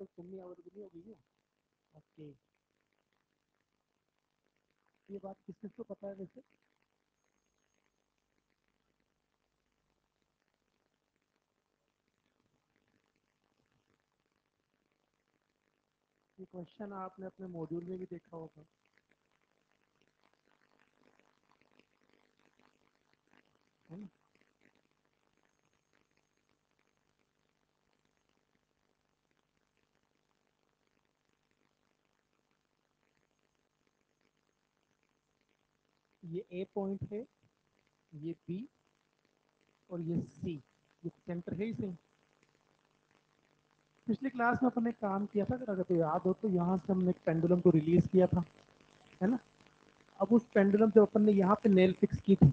तो तुमने अवेलेबल होगी है। ओके, ये बात किस किस को पता है वैसे? ये क्वेश्चन आपने अपने मॉड्यूल में भी देखा होगा, है ना? ये ए पॉइंट है, ये बी और ये सी, ये सेंटर है इसे। पिछली क्लास में अपने काम किया था, अगर तो याद हो तो यहाँ से हमने एक पेंडुलम को रिलीज किया था, है ना? अब उस पेंडुलम जब अपन ने यहाँ पे नेल फिक्स की थी,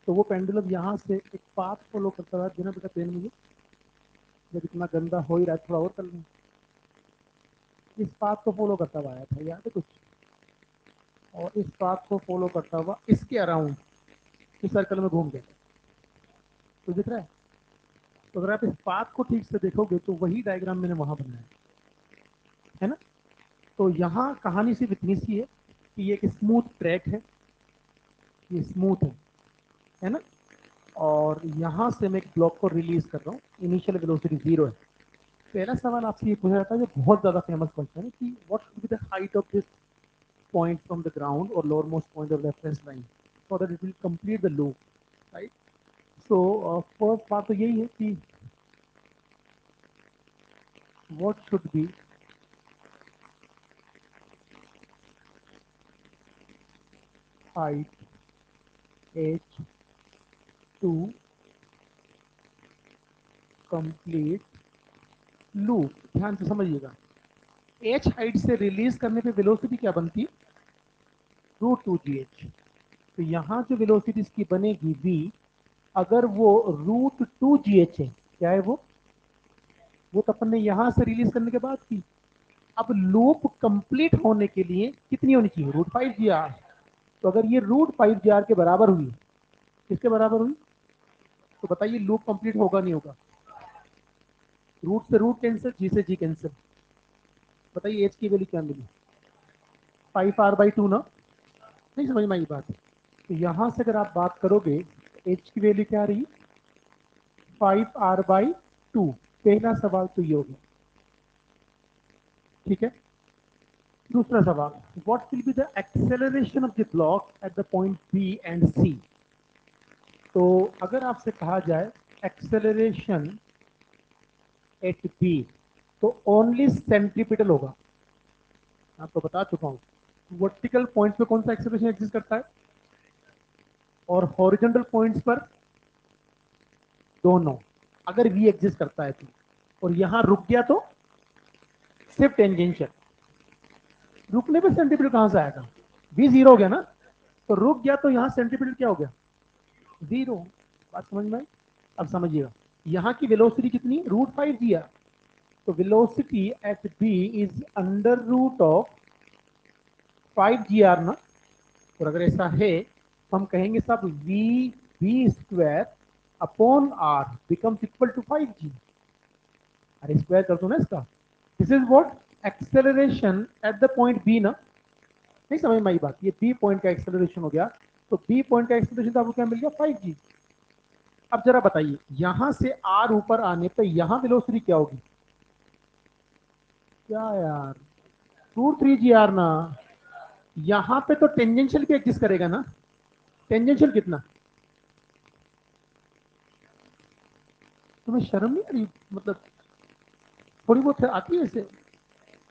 तो वो पेंडुलम यहाँ से एक पाथ फॉलो करता था। देना बेटा पेन मुझे, जब इतना गंदा हो ही रहा है थोड़ा और कर लें। इस पाथ को फॉलो करता हुआ आया था, याद है कुछ? और इस पाथ को फॉलो करता हुआ इसके अराउंड इस सर्कल में घूम गया। तो दिख रहा है? तो अगर आप इस पाथ को ठीक से देखोगे तो वही डायग्राम मैंने वहां बनाया है ना? तो यहाँ कहानी सिर्फ इतनी सी है कि ये एक स्मूथ ट्रैक है, ये स्मूथ है ना? और यहाँ से मैं एक ब्लॉक को रिलीज कर रहा हूँ, इनिशियल वेलोसिटी 0 है। पहला सवाल आपसे ये पूछा जाता है, जो बहुत ज्यादा फेमस क्वेश्चन है, कि what will be the height of this point from the ground और lower most point of reference line so that it will complete the loop, right? So first बात तो यही है कि what should be height h to complete loop. ध्यान से समझिएगा, h height से रिलीज करने पे वेलोसिटी क्या बनती है? √2gh। तो यहाँ जो वेलोसिटी इसकी बनेगी v, अगर वो √2gh है, क्या है वो तो अपन ने यहाँ से रिलीज करने के बाद की। अब लूप कंप्लीट होने के लिए कितनी होनी चाहिए? √5gr। तो अगर ये √5gr के बराबर हुई, किसके बराबर हुई? तो बताइए लूप कंप्लीट होगा नहीं होगा? रूट से रूट कैंसिल, जी से जी कैंसिल। बताइए एच की वैल्यू क्या मिली? 5r/2 ना? नहीं समझ में आई बात? तो यहाँ से अगर आप बात करोगे, एच की वैल्यू क्या रही? 5r/2। पहला सवाल तो ये हो गया, ठीक है? दूसरा सवाल, what will be the acceleration of the block at the point B and C? तो अगर आपसे कहा जाए एक्सेलरेशन एट बी, तो ओनली सेंट्रीपिटल होगा। आपको बता चुका हूं, वर्टिकल पॉइंट पे कौन सा एक्सेलरेशन एग्जिस्ट करता है, और हॉरिजॉन्टल पॉइंट्स पर दोनों। अगर वी एग्जिस्ट करता है तो, और यहां रुक गया तो सिर्फ टेंजेंशियल। रुकने पे सेंटीमीटर कहां से आएगा? वी जीरो हो गया ना? तो रुक गया तो यहां सेंटीमीटर क्या हो गया? जीरो। बात समझ में आई? अब समझिएगा, यहाँ की वेलोसिटी कितनी? √5gr। तो velocity at B is under root of 5gr ना? और अगर ऐसा है तो हम कहेंगे सब V B square upon R becomes equal to 5g। अरे स्क्वायर कर दो ना इसका। This is what acceleration at the point B ना? नहीं समझ में आई बात? ये बी पॉइंट का एक्सेलरेशन हो गया, तो बी पॉइंट का एक्सेलरेशन तो आपको क्या मिल गया? 5g। अब जरा बताइए, यहां से आर ऊपर आने पे यहां वेलोसिटी क्या होगी? क्या यार, √3gr ना? यहां पे तो टेंजेंशियल भी एग्जिस्ट करेगा ना? टेंजेंशियल कितना? तुम्हें शर्म नहीं आ रही? मतलब थोड़ी बहुत आती है ऐसे?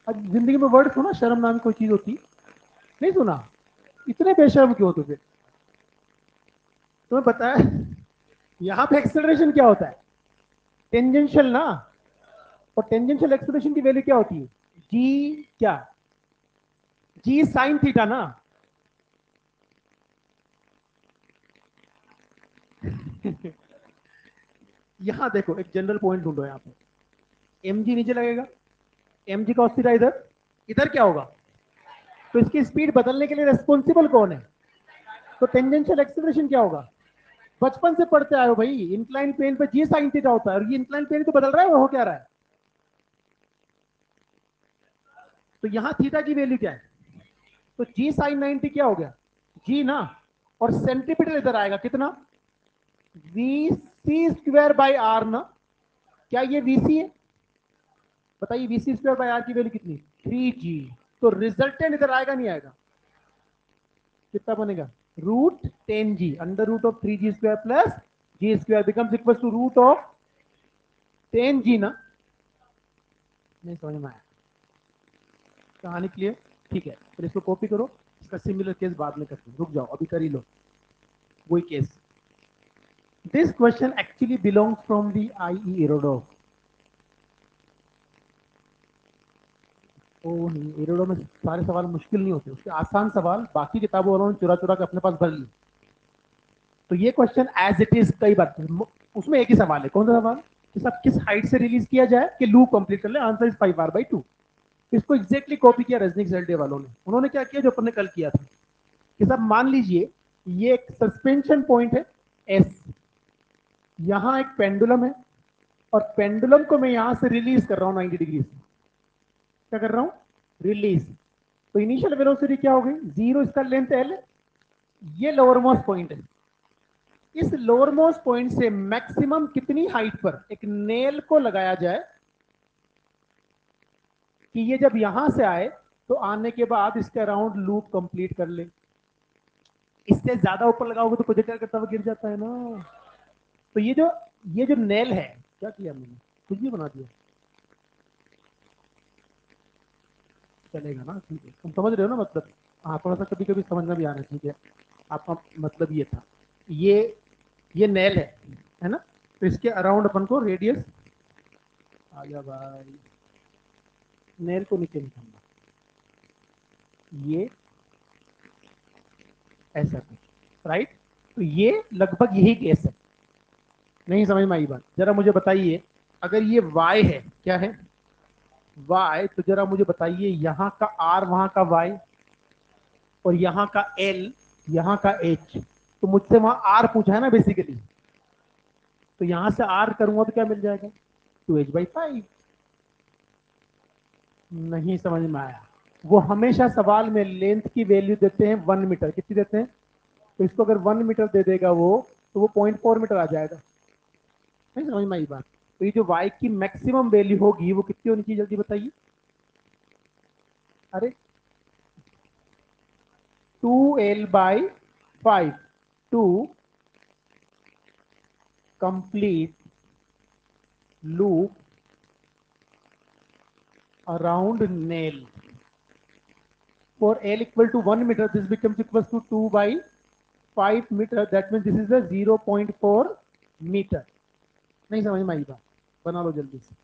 अब जिंदगी में वर्ड सुना, शर्म नाम की कोई चीज होती? नहीं सुना? इतने बेशर्म क्यों हो तुझे? तुम्हें बताया यहाँ पे एक्सेलरेशन क्या होता है? टेंजेंशियल ना? और टेंजेंशियल एक्सेलरेशन की वैल्यू क्या होती है? जी क्या? जी साइन थीटा ना? यहाँ देखो, एक जनरल पॉइंट ढूंढो यहाँ पे। एम जी नीचे लगेगा, एम जी का ऑस्थिटा इधर, इधर क्या होगा? तो इसकी स्पीड बदलने के लिए रेस्पॉन्सिबल कौन है? तो टेंजेंशियल एक्सेलरेशन क्या होगा? बचपन से पढ़ते आए हो भाई, इंक्लाइन प्लेन पे जी साइन थीटा होता है, और ये इंक्लाइन प्लेन तो बदल रहा है, वो हो क्या रहा है? तो यहां थीटा की वैल्यू क्या है, तो जी साइन 90 क्या हो गया, जी ना, और सेंटीमीटर इधर आएगा कितना, V C square by R ना, क्या ये वीसी है, बताइए वीसी स्क्वायर बाई आर की वैल्यू कितनी, 3g। तो रिजल्टेंट इधर आएगा नहीं आएगा, कितना बनेगा, root 10g, under root of 3g square plus G square becomes equal to root of 10g ना, नहीं समझ में आया, कहानी क्लियर, ठीक है, फिर इसको कॉपी करो, इसका सिमिलर केस बाद में करते हैं, रुक जाओ अभी कर ही लो वही case. This question actually belongs from the IE Irodov, ओ नहीं, एरोडो में सारे सवाल मुश्किल नहीं होते, उसके आसान सवाल बाकी किताबों वालों ने चुरा चुरा के अपने पास भर लिए। तो ये क्वेश्चन एज इट इज कई बार, उसमें एक ही सवाल है, कौन सा सवाल, कि सब किस हाइट से रिलीज किया जाए कि लूप कंप्लीट कर ले, आंसर इज 5r/2। इसको एग्जैक्टली कॉपी किया रजनीक सेल्डे वालों ने, उन्होंने क्या किया जो अपन ने कल किया था, कि सब मान लीजिए ये एक सस्पेंशन पॉइंट है एस, यहां एक पेंडुलम है, और पेंडुलम को मैं यहां से रिलीज कर रहा हूं 90 डिग्री से, क्या कर रहा हूं, रिलीज। तो इनिशियल वेलोसिटी क्या हो गई, जीरो, इसका लेंथ एल, ये लोअर मोस्ट पॉइंट है, इस लोअर मोस्ट पॉइंट से मैक्सिमम कितनी हाइट पर एक नेल को लगाया जाए कि ये जब यहां से आए तो आने के बाद इसके अराउंड लूप कंप्लीट कर ले, इससे ज्यादा ऊपर लगाओगे तो प्रोजेक्टर करता हुआ गिर जाता है ना। तो ये जो नेल है, क्या किया मैंने, कुछ भी बना दिया, चलेगा ना, ठीक है, तुम समझ रहे हो ना मतलब, हाँ थोड़ा सा कभी कभी समझना भी आना, ठीक है, आपका मतलब ये था, ये ये नेल है ना, तो इसके अराउंड अपन को रेडियस, आ गया भाई, नेल को नीचे निकालना, ये ऐसा कुछ, राइट, तो ये लगभग यही केस है, नहीं समझ में आई बात, जरा मुझे बताइए, अगर ये y है, क्या है y, तो जरा मुझे बताइए यहाँ का r वहां का y, और यहाँ का l यहाँ का h, तो मुझसे वहां r पूछा है ना बेसिकली, तो यहां से r करूंगा तो क्या मिल जाएगा, 2h/5। नहीं समझ में आया, वो हमेशा सवाल में लेंथ की वैल्यू देते हैं 1 मीटर, कितनी देते हैं, तो इसको अगर 1 मीटर दे देगा वो, तो वो 0.4 मीटर आ जाएगा, नहीं समझ में आई बात। तो ये जो y की मैक्सिमम वैल्यू होगी वो कितनी होनी चाहिए, जल्दी बताइए, अरे 2l/5 to complete loop around nail. For L equal to 1 meter, this becomes equals to 2/5 meter. That means this is a 0.4 meter. नहीं समझ में आई बात, बना लो जल्दी से।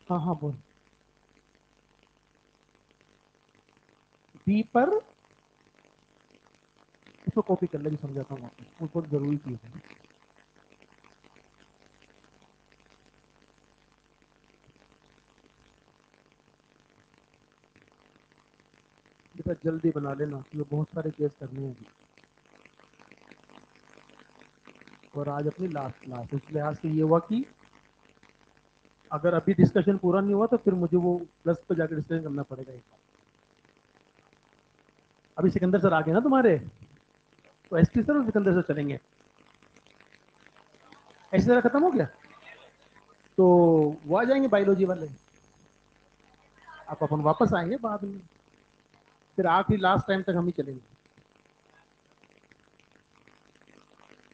हाँ हाँ बोल, बी पर, इसको कॉपी कर लेगी, समझाता हूँ वापस, वो बहुत जरूरी चीज है। बेटा जल्दी बना लेना, ये बहुत सारे केस करने हैं, और आज अपनी लास्ट क्लास, इस लिहाज से ये हुआ कि अगर अभी डिस्कशन पूरा नहीं हुआ तो फिर मुझे वो प्लस पे जाकर डिस्कशन करना पड़ेगा एक बार। अभी सिकंदर सर आ गए ना तुम्हारे, तो एस टी सर और सिकंदर सर चलेंगे, एस सर खत्म हो गया तो वो आ जाएंगे बायोलॉजी वाले, आप अपन वापस आएंगे बाद में, फिर आखिरी लास्ट टाइम तक हम ही चलेंगे।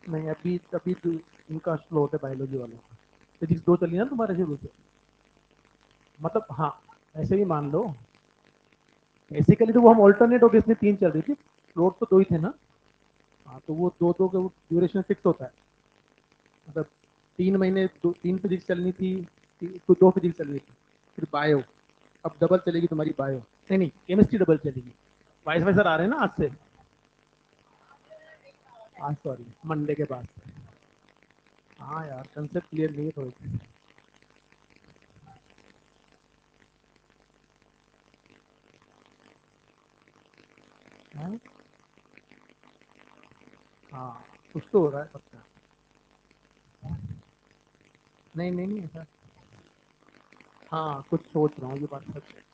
नहीं अभी अभी तो इनका स्लो होता है बायोलॉजी वालों का, फिजिक्स 2 चली ना तुम्हारे शुरू से, मतलब हाँ, ऐसे ही मान लो, बेसिकली तो वो हम ऑल्टरनेट होकर इसमें 3 चल रही थी, फ्लोट तो 2 ही थे ना, हाँ तो वो दो दो का ड्यूरेशन फिक्स होता है, मतलब 3 महीने 3 फिजिक्स चलनी थी, तो 2 फिजिक्स चलनी थी, फिर बायो, अब डबल चलेगी तुम्हारी बायो, नहीं नहीं केमिस्ट्री डबल चलेगी, वाइस वाइसर आ रहे हैं ना आज से, आज सॉरी मंडे के बाद, हाँ यार कंसेप्ट क्लियर नहीं है थोड़ी, हाँ? हाँ कुछ तो हो रहा है पक्का। नहीं नहीं नहीं ऐसा, हाँ कुछ सोच रहा हूँ, ये बात सच है।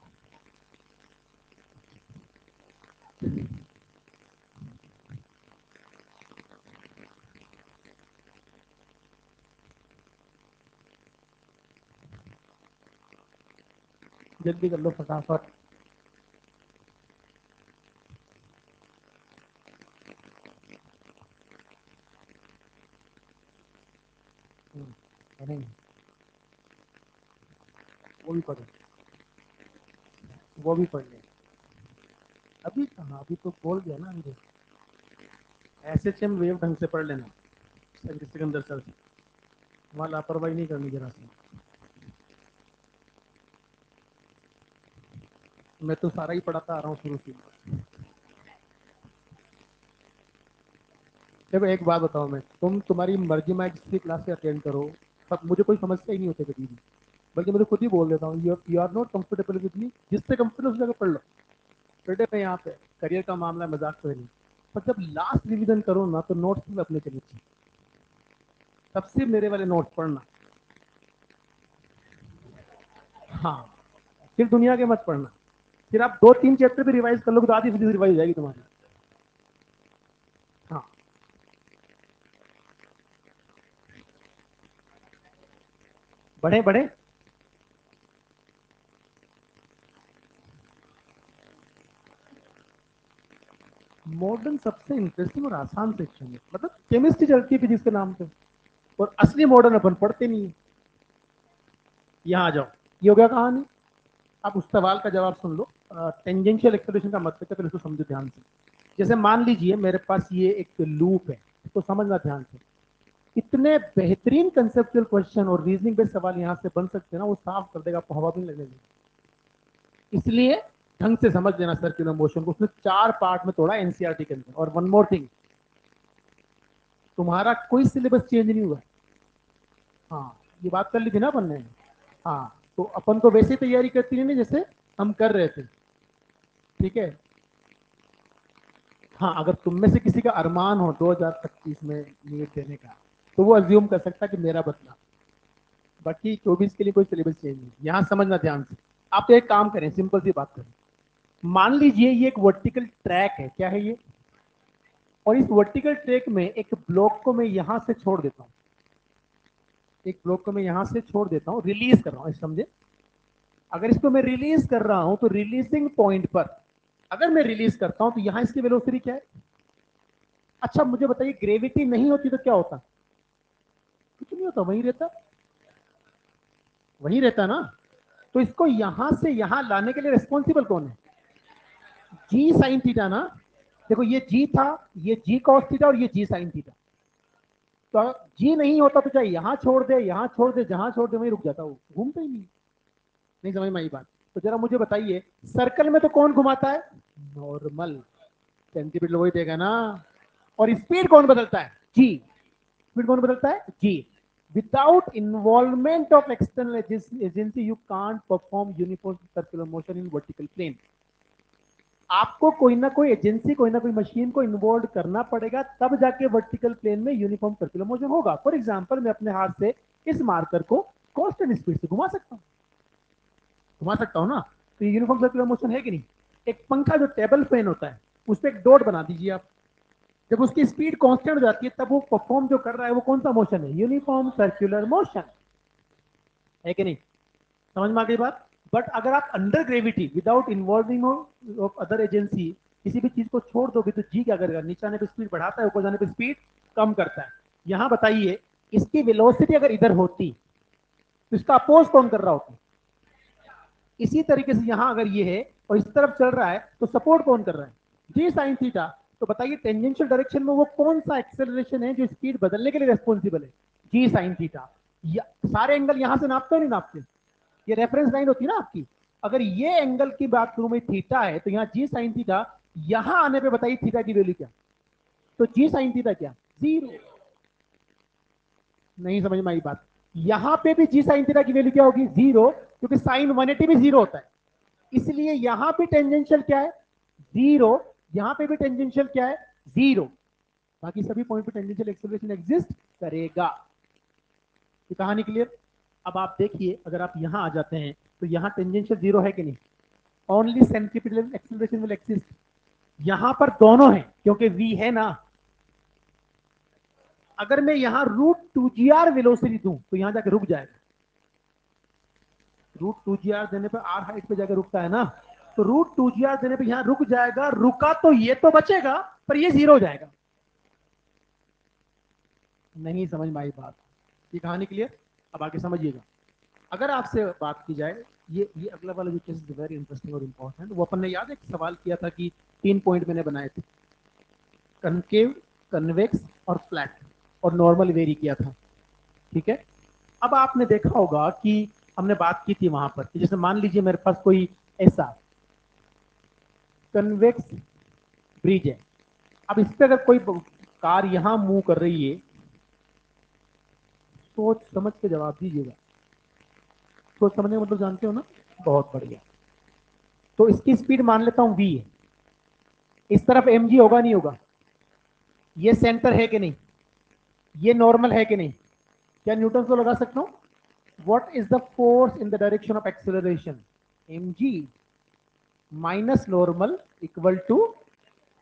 जल्दी कर लो फटाफट। नहीं वो भी पढ़े, वो भी पढ़ ले। अभी कहाँ, अभी तो बोल दिया ना मुझे। एसएचएम वेव ढंग से पढ़ लेना, सिकंदर सर से, वहाँ लापरवाही नहीं करनी जरा सी। मैं तो सारा ही पढ़ाता आ रहा हूँ शुरू से। देखो एक बात बताओ, मैं तुम्हारी मर्जी, मैं किसी क्लास से अटेंड करो, तब मुझे कोई समस्या ही नहीं होती कभी भी। बल्कि मैं तो खुद ही बोल देता हूँ, you are not comfortable with me, जिससे कंफर्टेबल उस जगह पढ़ लो। बेटे मैं यहाँ पे, करियर का मामला मजाक तो है नहीं। पर जब लास्ट रिवीजन करो ना, तो नोट्स में अपने चलिए, सबसे मेरे वाले नोट्स पढ़ना। हाँ, फिर दुनिया के मत पढ़ना। फिर आप 2-3 चैप्टर भी रिवाइज कर लोगे तो आधी सीधी रिवाइज हो जाएगी तुम्हारी। हाँ बढ़े बढ़े। मॉडर्न सबसे इंटरेस्टिंग और आसान सेक्शन है, मतलब केमिस्ट्री चलती है फिजिक्स के नाम पे, और असली मॉडर्न अपन पढ़ते नहीं है। यहाँ आ जाओ, ये हो गया कहानी। आप उस सवाल का जवाब सुन लो। टेंजेंशियल एक्सेलरेशन का मतलब है, पहले इसको समझो ध्यान से। जैसे मान लीजिए मेरे पास ये एक लूप है, इसको समझना ध्यान से। इतने बेहतरीन कंसेप्चुअल क्वेश्चन और रीजनिंग बेस्ड सवाल यहाँ से बन सकते हैं ना, वो साफ कर देगा, आपको हवा भी नहीं लगने देगा। इसलिए ढंग से समझ लेना सर्कुलर मोशन को, उसने 4 पार्ट में तोड़ा एनसीईआरटी के अंदर। और वन मोर थिंग, तुम्हारा कोई सिलेबस चेंज नहीं हुआ। हाँ ये बात कर ली थी ना अपन ने। हाँ तो अपन को वैसे तैयारी करती है ना जैसे हम कर रहे थे, ठीक है। हाँ अगर तुम में से किसी का अरमान हो 2025 में नीट देने का, तो वो अज्यूम कर सकता कि मेरा बदला। बाकी 24 के लिए कोई सिलेबस चेंज नहीं, यहाँ समझना ध्यान से। आप तो एक काम करें, सिंपल सी बात करें। मान लीजिए ये एक वर्टिकल ट्रैक है, क्या है ये, और इस वर्टिकल ट्रैक में एक ब्लॉक को मैं यहां से छोड़ देता हूं, एक ब्लॉक को मैं यहां से छोड़ देता हूं, रिलीज कर रहा हूं, समझे। अगर इसको मैं रिलीज कर रहा हूं तो रिलीजिंग पॉइंट पर, अगर मैं रिलीज करता हूं तो यहां इसकी वेलोसिटी क्या है। अच्छा मुझे बताइए, ग्रेविटी नहीं होती तो क्या होता। कुछ नहीं होता, वही रहता, वही रहता ना। तो इसको यहां से यहां लाने के लिए रिस्पॉन्सिबल कौन है, जी साइन थीटा ना। देखो ये जी था, ये जी कॉस थीटा और ये जी साइन थीटा। तो जी नहीं होता तो चाहे यहां छोड़ दे, यहां छोड़ दे, जहां छोड़ दे वहीं रुक जाता, वो घूमता ही नहीं। नहीं समझ में आई बात। तो जरा मुझे बताइए, सर्कल में तो कौन घुमाता है, नॉर्मल, सेंटीमीटर वही देगा ना। और स्पीड कौन बदलता है, जी। स्पीड कौन बदलता है, जी। Without involvement of external agency you can't perform uniform circular motion in vertical plane. आपको कोई ना कोई एजेंसी, कोई ना कोई मशीन को इन्वॉल्व करना पड़ेगा, तब जाके वर्टिकल प्लेन में यूनिफॉर्म सर्कुलर मोशन होगा। फॉर एग्जांपल मैं अपने हाथ से इस मार्कर को कांस्टेंट स्पीड से घुमा सकता हूं, घुमा सकता हूं ना। तो ये यूनिफॉर्म सर्कुलर मोशन है कि नहीं। एक पंखा जो टेबल फैन होता है, उस पर एक डॉट बना दीजिए आप। जब उसकी स्पीड कांस्टेंट हो जाती है, तब वो परफॉर्म जो कर रहा है वो कौन सा मोशन है, यूनिफॉर्म सर्कुलर मोशन, है कि नहीं। समझ में आ गई बात। बट अगर आप under gravity without involving of other agency किसी भी चीज को छोड़ दोगे, तो जी क्या करेगा, नीचे आने पर स्पीड बढ़ाता है, ऊपर जाने पर स्पीड कम करता है। यहां बताइए, इसकी वेलोसिटी अगर इधर होती तो इसका अपोज कौन कर रहा होता। इसी तरीके से यहां अगर ये है और इस तरफ चल रहा है, तो सपोर्ट कौन कर रहा है, जी साइन थीटा। तो बताइए टेंजेंशियल डायरेक्शन में वो कौन सा एक्सेलरेशन है जो स्पीड बदलने के लिए रेस्पॉन्सिबल है, जी साइन थीटा। सारे एंगल यहां से नापते हो नहीं नापते, ये रेफरेंस लाइन होती है ना आपकी। अगर ये एंगल की बात करूं मैं, थीटा है, तो यहाँ जी साइन थीटा, यहां आने पे बताइए थीटा की वैल्यू क्या। तो जी साइन थीटा क्या, जीरो। नहीं समझ में आई बात। यहां पे भी जी साइन थीटा की वैल्यू क्या होगी, जीरो, क्योंकि साइन 180 भी जीरो होता है। इसलिए यहां पे टेंजेंशियल क्या है, जीरो। यहां पे भी टेंजेंशियल क्या है, जीरो। बाकी सभी पॉइंट पे टेंजेंशियल एक्सेलरेशन एग्जिस्ट करेगा। ये कहानी क्लियर? अब आप देखिए, अगर आप यहाँ आ जाते हैं तो यहाँ टेंजेंशियल जीरो है कि नहीं? Only centripetal acceleration will exist. यहाँ पर दोनों है क्योंकि v है ना। अगर मैं यहाँ √2gr वेलोसिटी दूं तो यहाँ जाके रुक जाएगा। √2gr देने पर r हाइट पे जाके रुकता है ना, तो √2gr देने पर यहाँ रुक जाएगा। रुका तो ये तो बचेगा, पर ये जीरो हो जाएगा। नहीं समझ में आई बात? ये कहानी क्लियर? अब आगे समझिएगा। अगर आपसे बात की जाए, ये अगला वाला जो केस इज वेरी इंटरेस्टिंग और इंपॉर्टेंट। वो अपन ने याद एक सवाल किया था कि 3 पॉइंट मैंने बनाए थे, कनकेव, कन्वेक्स और फ्लैट, और नॉर्मल वेरी किया था। ठीक है। अब आपने देखा होगा कि हमने बात की थी वहां पर कि जैसे मान लीजिए मेरे पास कोई ऐसा कन्वेक्स ब्रिज है। अब इस पे अगर कोई कार यहां मूव कर रही है, सोच समझ के जवाब दीजिएगा। सोच समझने का मतलब जानते हो ना? बहुत बढ़िया। तो इसकी स्पीड मान लेता हूं v है। इस तरफ mg होगा नहीं होगा? ये सेंटर है कि नहीं? ये नॉर्मल है कि नहीं? क्या न्यूटन को लगा सकता हूं? What is the force in the direction of acceleration? mg minus normal equal to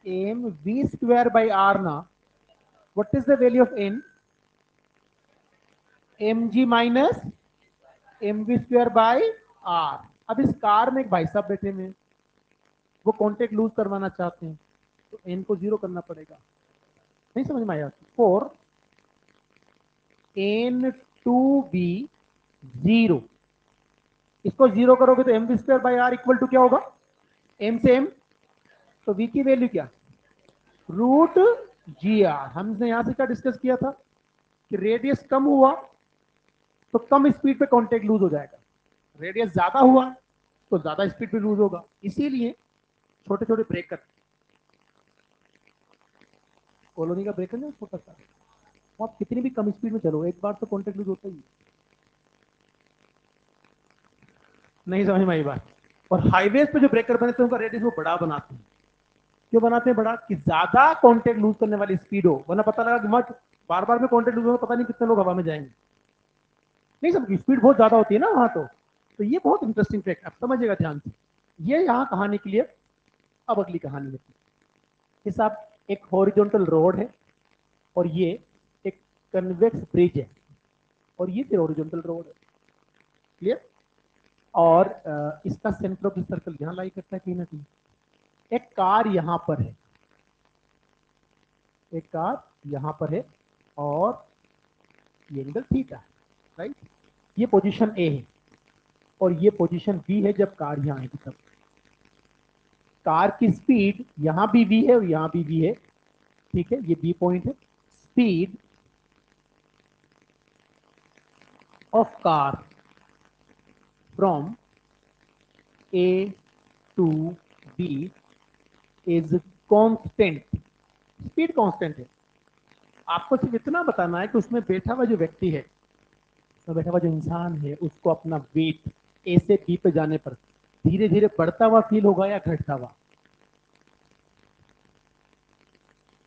M V square by R ना। What is the value of n? mg minus M V square by R. अब इस car में एक भाई साहब बैठे हुए हैं, वो कॉन्टेक्ट लूज करवाना चाहते हैं, तो n को जीरो करना पड़ेगा। नहीं समझ में आया? For N to be zero. इसको जीरो करोगे तो M V square by R equal to क्या होगा? एम से एम, तो v की वैल्यू क्या? √gr। हमने यहां से क्या डिस्कस किया था कि रेडियस कम हुआ तो कम स्पीड पे कॉन्टेक्ट लूज हो जाएगा, रेडियस ज्यादा हुआ तो ज्यादा स्पीड पे लूज होगा। इसीलिए छोटे छोटे ब्रेकर, कॉलोनी का ब्रेकर ना छोटा सा, आप कितनी भी कम स्पीड में चलो, एक बार तो कॉन्टेक्ट लूज होता ही है। नहीं समझ में आई बात? और हाईवे पे जो ब्रेकर बने थे उनका रेडियस वो बड़ा बनाते हैं। क्यों बनाते हैं बड़ा? कि ज्यादा कॉन्टेक्ट लूज करने वाली स्पीड हो, वरना पता लगा कि मत बार बार में कॉन्टेक्ट लूज हो, पता नहीं कितने लोग हवा में जाएंगे। नहीं समझ, स्पीड बहुत ज्यादा होती है ना वहां तो ये बहुत इंटरेस्टिंग फैक्ट, आप समझिएगा ध्यान से। ये यहाँ कहानी क्लियर। अब अगली कहानी है। इस आप एक हॉरिजॉन्टल रोड है और ये एक कन्वेक्स ब्रिज है और ये फिर हॉरिजॉन्टल रोड है। क्लियर? और इसका सेंटर ऑफ द सर्कल यहाँ लाई करता है कहीं ना कहीं। एक कार यहाँ पर है, एक कार यहाँ पर है, और ये एंगल थीटा है, राइट? ये पोजीशन ए है और ये पोजीशन बी है जब कार यहाँ आएगी तब। कार की स्पीड यहाँ भी v है और यहाँ भी v है। ठीक है, ये बी पॉइंट है। Speed of car from A to B is constant. Speed constant है। आपको सिर्फ इतना बताना है कि उसमें बैठा हुआ जो व्यक्ति है, उसमें बैठा हुआ जो इंसान है, उसको अपना वेट ए से बी पे जाने पर धीरे धीरे बढ़ता हुआ फील होगा या घटता हुआ?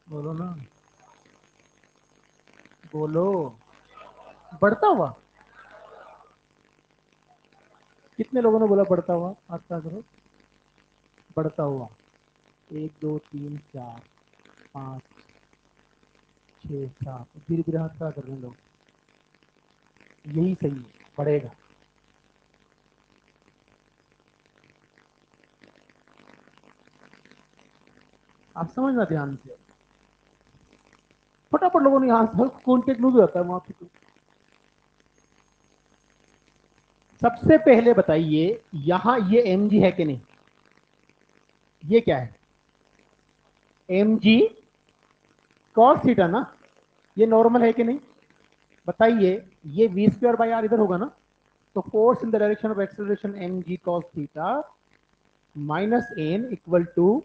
बोलो ना, बोलो। बढ़ता हुआ। कितने लोगों ने बोला बढ़ता हुआ? हाथ खड़ा करो। बढ़ता हुआ। 1 2 3 4 5 6 7, धीरे धीरे हाथ खड़ा कर रहे हैं लोग। यही सही है, बढ़ेगा। आप समझना ध्यान से। फटाफट लोगों ने यहाँ कॉन्टेक्ट लूज हो जाता है वहां पे। सबसे पहले बताइए, यहाँ ये एम जी है कि नहीं? ये क्या है? एम जी कॉस थीटा ना। ये नॉर्मल है कि नहीं? बताइए। ये वी स्क्वायर बाई आर इधर होगा ना, तो force in the direction of acceleration M G cos theta minus N equal to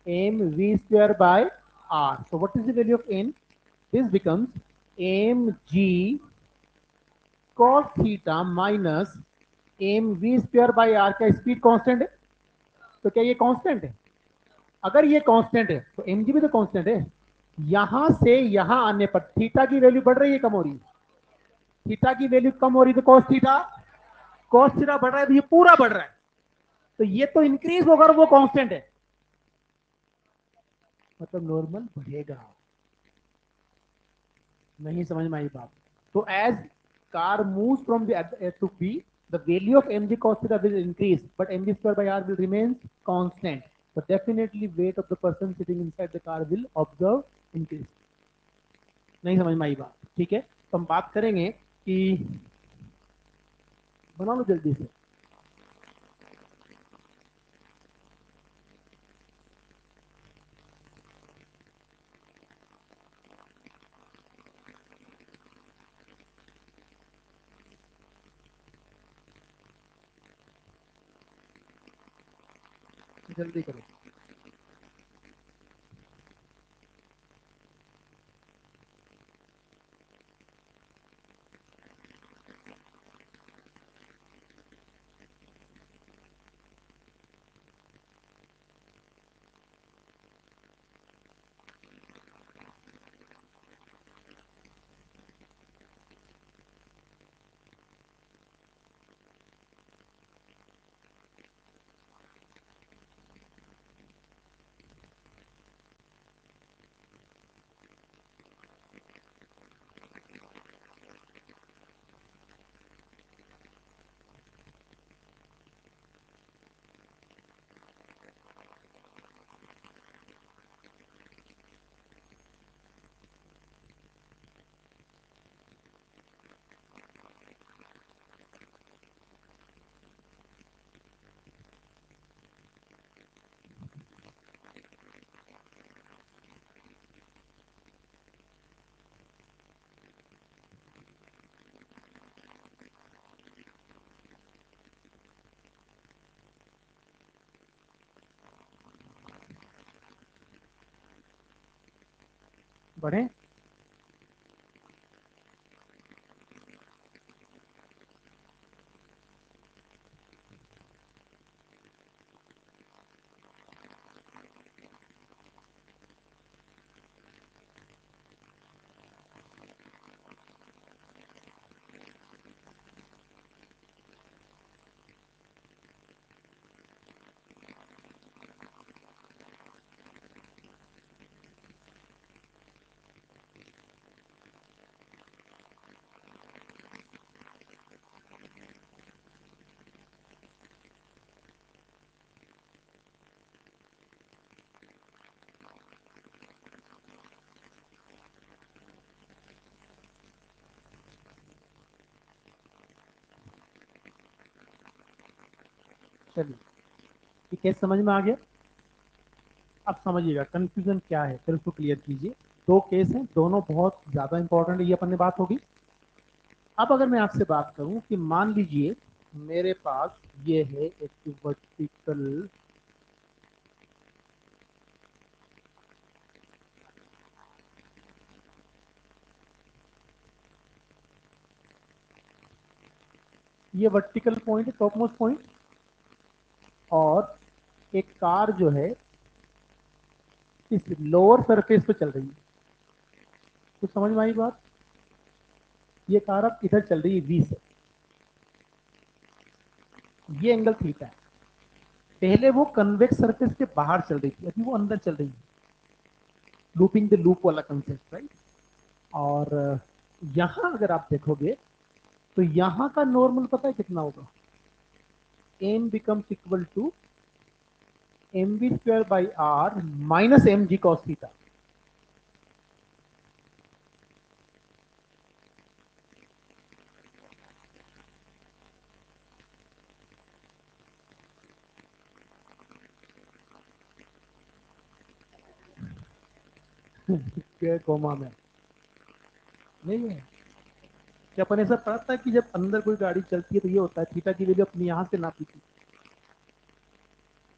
M V square by R. So what is the value of N? This becomes M G cos theta minus M V square by R. क्या speed constant है? तो क्या ये constant है? अगर ये constant है तो एम जी भी तो कांस्टेंट है। यहां से यहां आने पर थीटा की वैल्यू बढ़ रही है, कम हो रही है? थीटा की वैल्यू कम हो रही है तो कॉस थीटा बढ़ रहा है, तो ये पूरा बढ़ रहा है, तो ये तो इंक्रीज होगा और वो कांस्टेंट है, मतलब नॉर्मल बढ़ेगा। नहीं समझ में आई बात? तो as car move from the A to B, the value of mg cos theta will increase, but mg square by r will remain constant. So definitely weight of the person sitting inside the car will observe increase. नहीं समझ में आई बात? ठीक है, तो हम बात करेंगे कि बना लो जल्दी से। जल्दी करो। बढ़े? चलिए, ये केस समझ में आ गया? अब समझिएगा कंफ्यूजन क्या है, फिर उसको क्लियर कीजिए। दो केस हैं, दोनों बहुत ज्यादा इंपॉर्टेंट है, ये अपन ने बात होगी। अब अगर मैं आपसे बात करूं कि मान लीजिए मेरे पास ये है एक वर्टिकल ये वर्टिकल पॉइंट है, टॉप मोस्ट पॉइंट, और एक कार जो है इस लोअर सरफेस पे चल रही है। तो समझ में आई बात? ये कार अब इधर चल रही है वी से, ये एंगल थीटा है। पहले वो कन्वेक्स सरफेस के बाहर चल रही थी, अभी वो अंदर चल रही है, लूपिंग द लूप वाला कंसेप्ट, राइट? और यहां अगर आप देखोगे तो यहां का नॉर्मल पता है कितना होगा? M becomes equal to M B square by R minus M G cos theta. Coma में नहीं है क्या? अपन ऐसा पढ़ा था कि जब अंदर कोई गाड़ी चलती है तो ये होता है थीटा की वैल्यू अपनी यहां से नापी थी,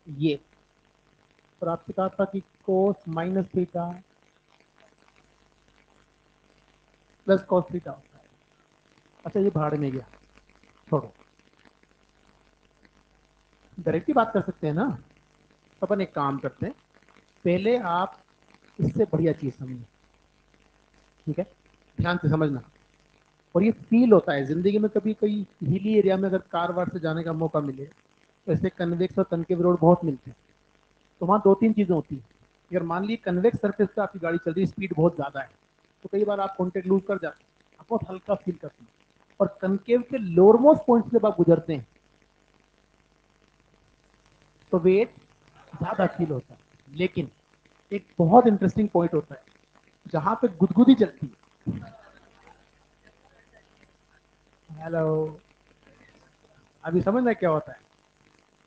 ये। और आपसे कहा था कि कोस minus theta plus cos theta होता है। अच्छा, ये भाड़ में गया, छोड़ो, डायरेक्ट ही बात कर सकते हैं ना। तो अपन एक काम करते हैं, पहले आप इससे बढ़िया चीज समझिए। ठीक है, ध्यान से समझना। और ये फील होता है जिंदगी में, कभी कोई हिली एरिया में अगर कार वार से जाने का मौका मिले, तो ऐसे कन्वेक्स और कनकेव रोड बहुत मिलते हैं। तो वहाँ दो तीन चीजें होती है। अगर मान लीजिए कन्वेक्स सरफेस पे आपकी गाड़ी चल रही है, स्पीड बहुत ज्यादा है, तो कई बार आप कॉन्टेक्ट लूज कर जाते हैं, आप बहुत हल्का फील करते हैं। और कनकेव के लोअरमोस्ट पॉइंट से जब आप गुजरते हैं तो वेट ज्यादा फील होता है। लेकिन एक बहुत इंटरेस्टिंग पॉइंट होता है जहां पे गुदगुदी चलती है। हेलो, अभी समझना क्या होता है।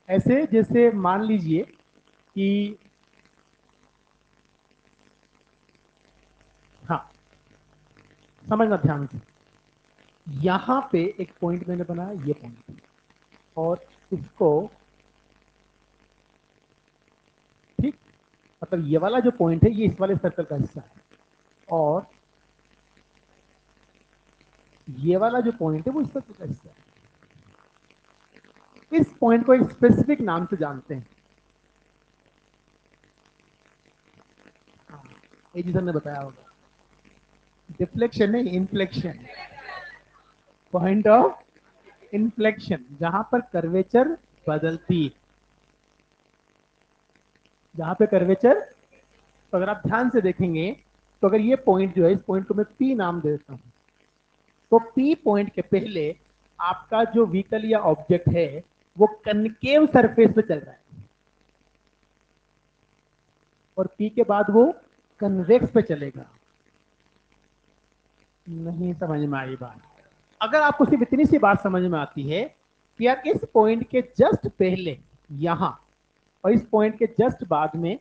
ऐसे जैसे मान लीजिए कि, हाँ, समझना ध्यान से, यहाँ पे एक पॉइंट मैंने बनाया, ये पॉइंट, और इसको, ठीक, मतलब ये वाला जो पॉइंट है ये इस वाले सर्कल का हिस्सा है, और ये वाला जो पॉइंट है वो इस सर्कल का हिस्सा है। इस पॉइंट को एक स्पेसिफिक नाम से जानते हैं। हाँ, ये जी सर ने बताया होगा, डिफ्लेक्शन नहीं, इन्फ्लेक्शन। पॉइंट ऑफ इन्फ्लेक्शन, जहां पर कर्वेचर बदलती है, जहां पे कर्वेचर, तो अगर आप ध्यान से देखेंगे, तो अगर ये पॉइंट जो है, इस पॉइंट को मैं पी नाम दे देता हूं, तो पी पॉइंट के पहले आपका जो व्हीकल या ऑब्जेक्ट है वो कनकेव सरफेस पे चल रहा है, और पी के बाद वो कन्वेक्स पे चलेगा। नहीं समझ में आई बात? अगर आपको सिर्फ इतनी सी बात समझ में आती है कि यार इस पॉइंट के जस्ट पहले यहां, और इस पॉइंट के जस्ट बाद में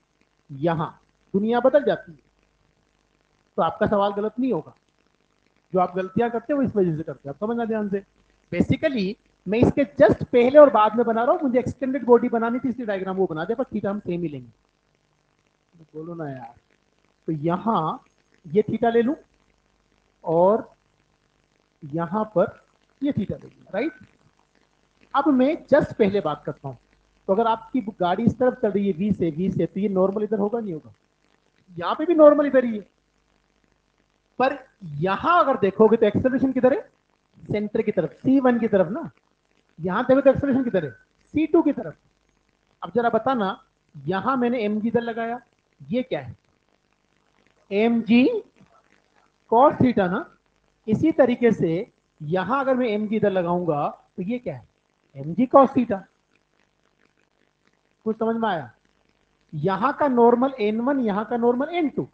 यहां दुनिया बदल जाती है, तो आपका सवाल गलत नहीं होगा। जो आप गलतियां करते हो वो इस वजह से करते हो, आप समझना ध्यान से। बेसिकली मैं इसके जस्ट पहले और बाद में बना रहा हूं, मुझे एक्सटेंडेड बॉडी बनानी थी इसलिए डायग्राम वो बना दिया, पर थीटा हम सेम ही लेंगे। तो बोलो ना यार। तो यहां ये थीटा ले लूं, और यहां पर ये थीटा ले लूं, राइट। अब मैं जस्ट पहले बात करता हूं। तो अगर आपकी गाड़ी इस तरफ चल रही है वी से, तो ये नॉर्मल इधर होगा नहीं होगा? यहां पे भी नॉर्मल इधर ही है, पर यहां अगर देखोगे तो एक्सेलरेशन किधर है? सेंटर की तरफ, C1 की तरफ ना। यहां देखो तो एक्सेलरेशन किधर है? C2 की तरफ। अब जरा बताना, यहां मैंने एम जी इधर लगाया, ये क्या है? एम जी कॉस थीटा ना। इसी तरीके से यहां अगर मैं एम जी इधर लगाऊंगा तो ये क्या है? M G cos theta. कुछ समझ में आया? यहां का नॉर्मल N1, यहां का नॉर्मल N2।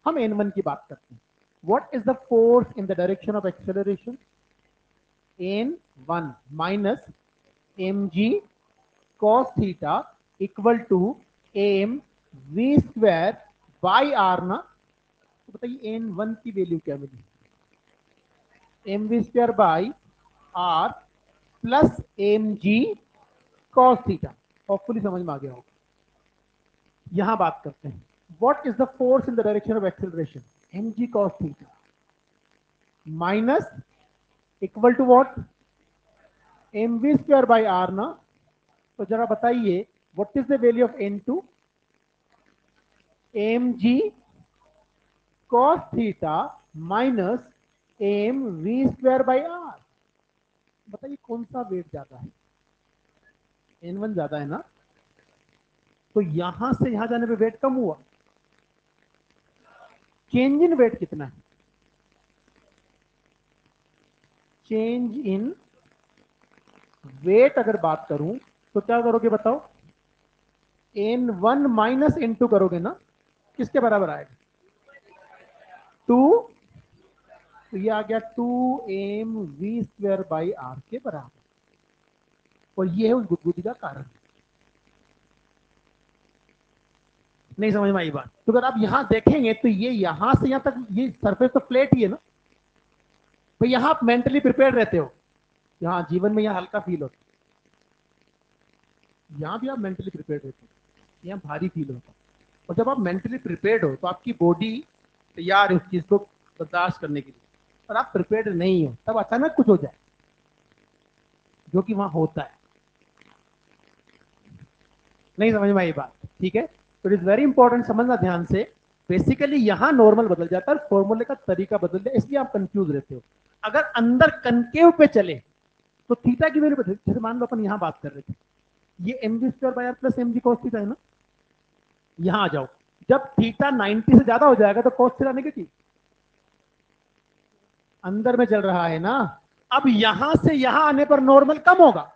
हम N1 की बात करते हैं। What is the force in the direction of acceleration? N1 minus M G cos theta equal to M V square by R ना। तो बताइए N1 की वैल्यू क्या मिली? M V square by R plus M G cos theta. Hopefully समझ में आ गया होगा। यहां बात करते हैं, what is the force in the direction of acceleration? M G cos theta minus equal to what? M V square by R ना। तो जरा बताइए, what is the value of N2? M G cos theta minus M V square by R. बताइए कौन सा wait ज्यादा है? N1 ज्यादा है ना। तो यहां से यहां जाने पे वेट कम हुआ, चेंज इन वेट कितना है? चेंज इन वेट अगर बात करूं तो क्या करोगे बताओ? N1 माइनस N2 करोगे ना, किसके बराबर आएगा? 2। तो ये आ गया 2mv² के बराबर, और ये है उस गुदगुदी का कारण। नहीं समझ में आई बात? तो अगर आप यहां देखेंगे तो ये यहां से यहां तक ये सरफेस तो फ्लैट ही है ना। तो यहां आप मेंटली प्रिपेयर रहते हो, यहाँ जीवन में यहाँ हल्का फील होता है, यहाँ भी आप मेंटली प्रिपेयर रहते हो, यहाँ भारी फील होता है। और जब आप मेंटली प्रिपेयर्ड हो तो आपकी बॉडी तैयार है उस चीज को बर्दाश्त करने के लिए। और आप प्रिपेयर्ड नहीं हो, तब अचानक कुछ हो जाए, जो कि वहां होता है। नहीं समझ में आई बात? ठीक है, तो इट इज वेरी इंपॉर्टेंट, समझना ध्यान से बेसिकली यहां नॉर्मल बदल जाता है, फॉर्मूले का तरीका बदल जाए, इसलिए आप कंफ्यूज रहते हो। अगर अंदर कनकेव पे चले तो थीटा की वैल्यू बदल, जैसे मान लो अपन यहां बात कर रहे थे, ये M B square by R plus M G cos theta है ना, यहां आ जाओ, जब थीटा 90 से ज्यादा हो जाएगा तो कॉस थीटा नेगेटिव, अंदर में चल रहा है ना। अब यहां से यहां आने पर नॉर्मल कम होगा,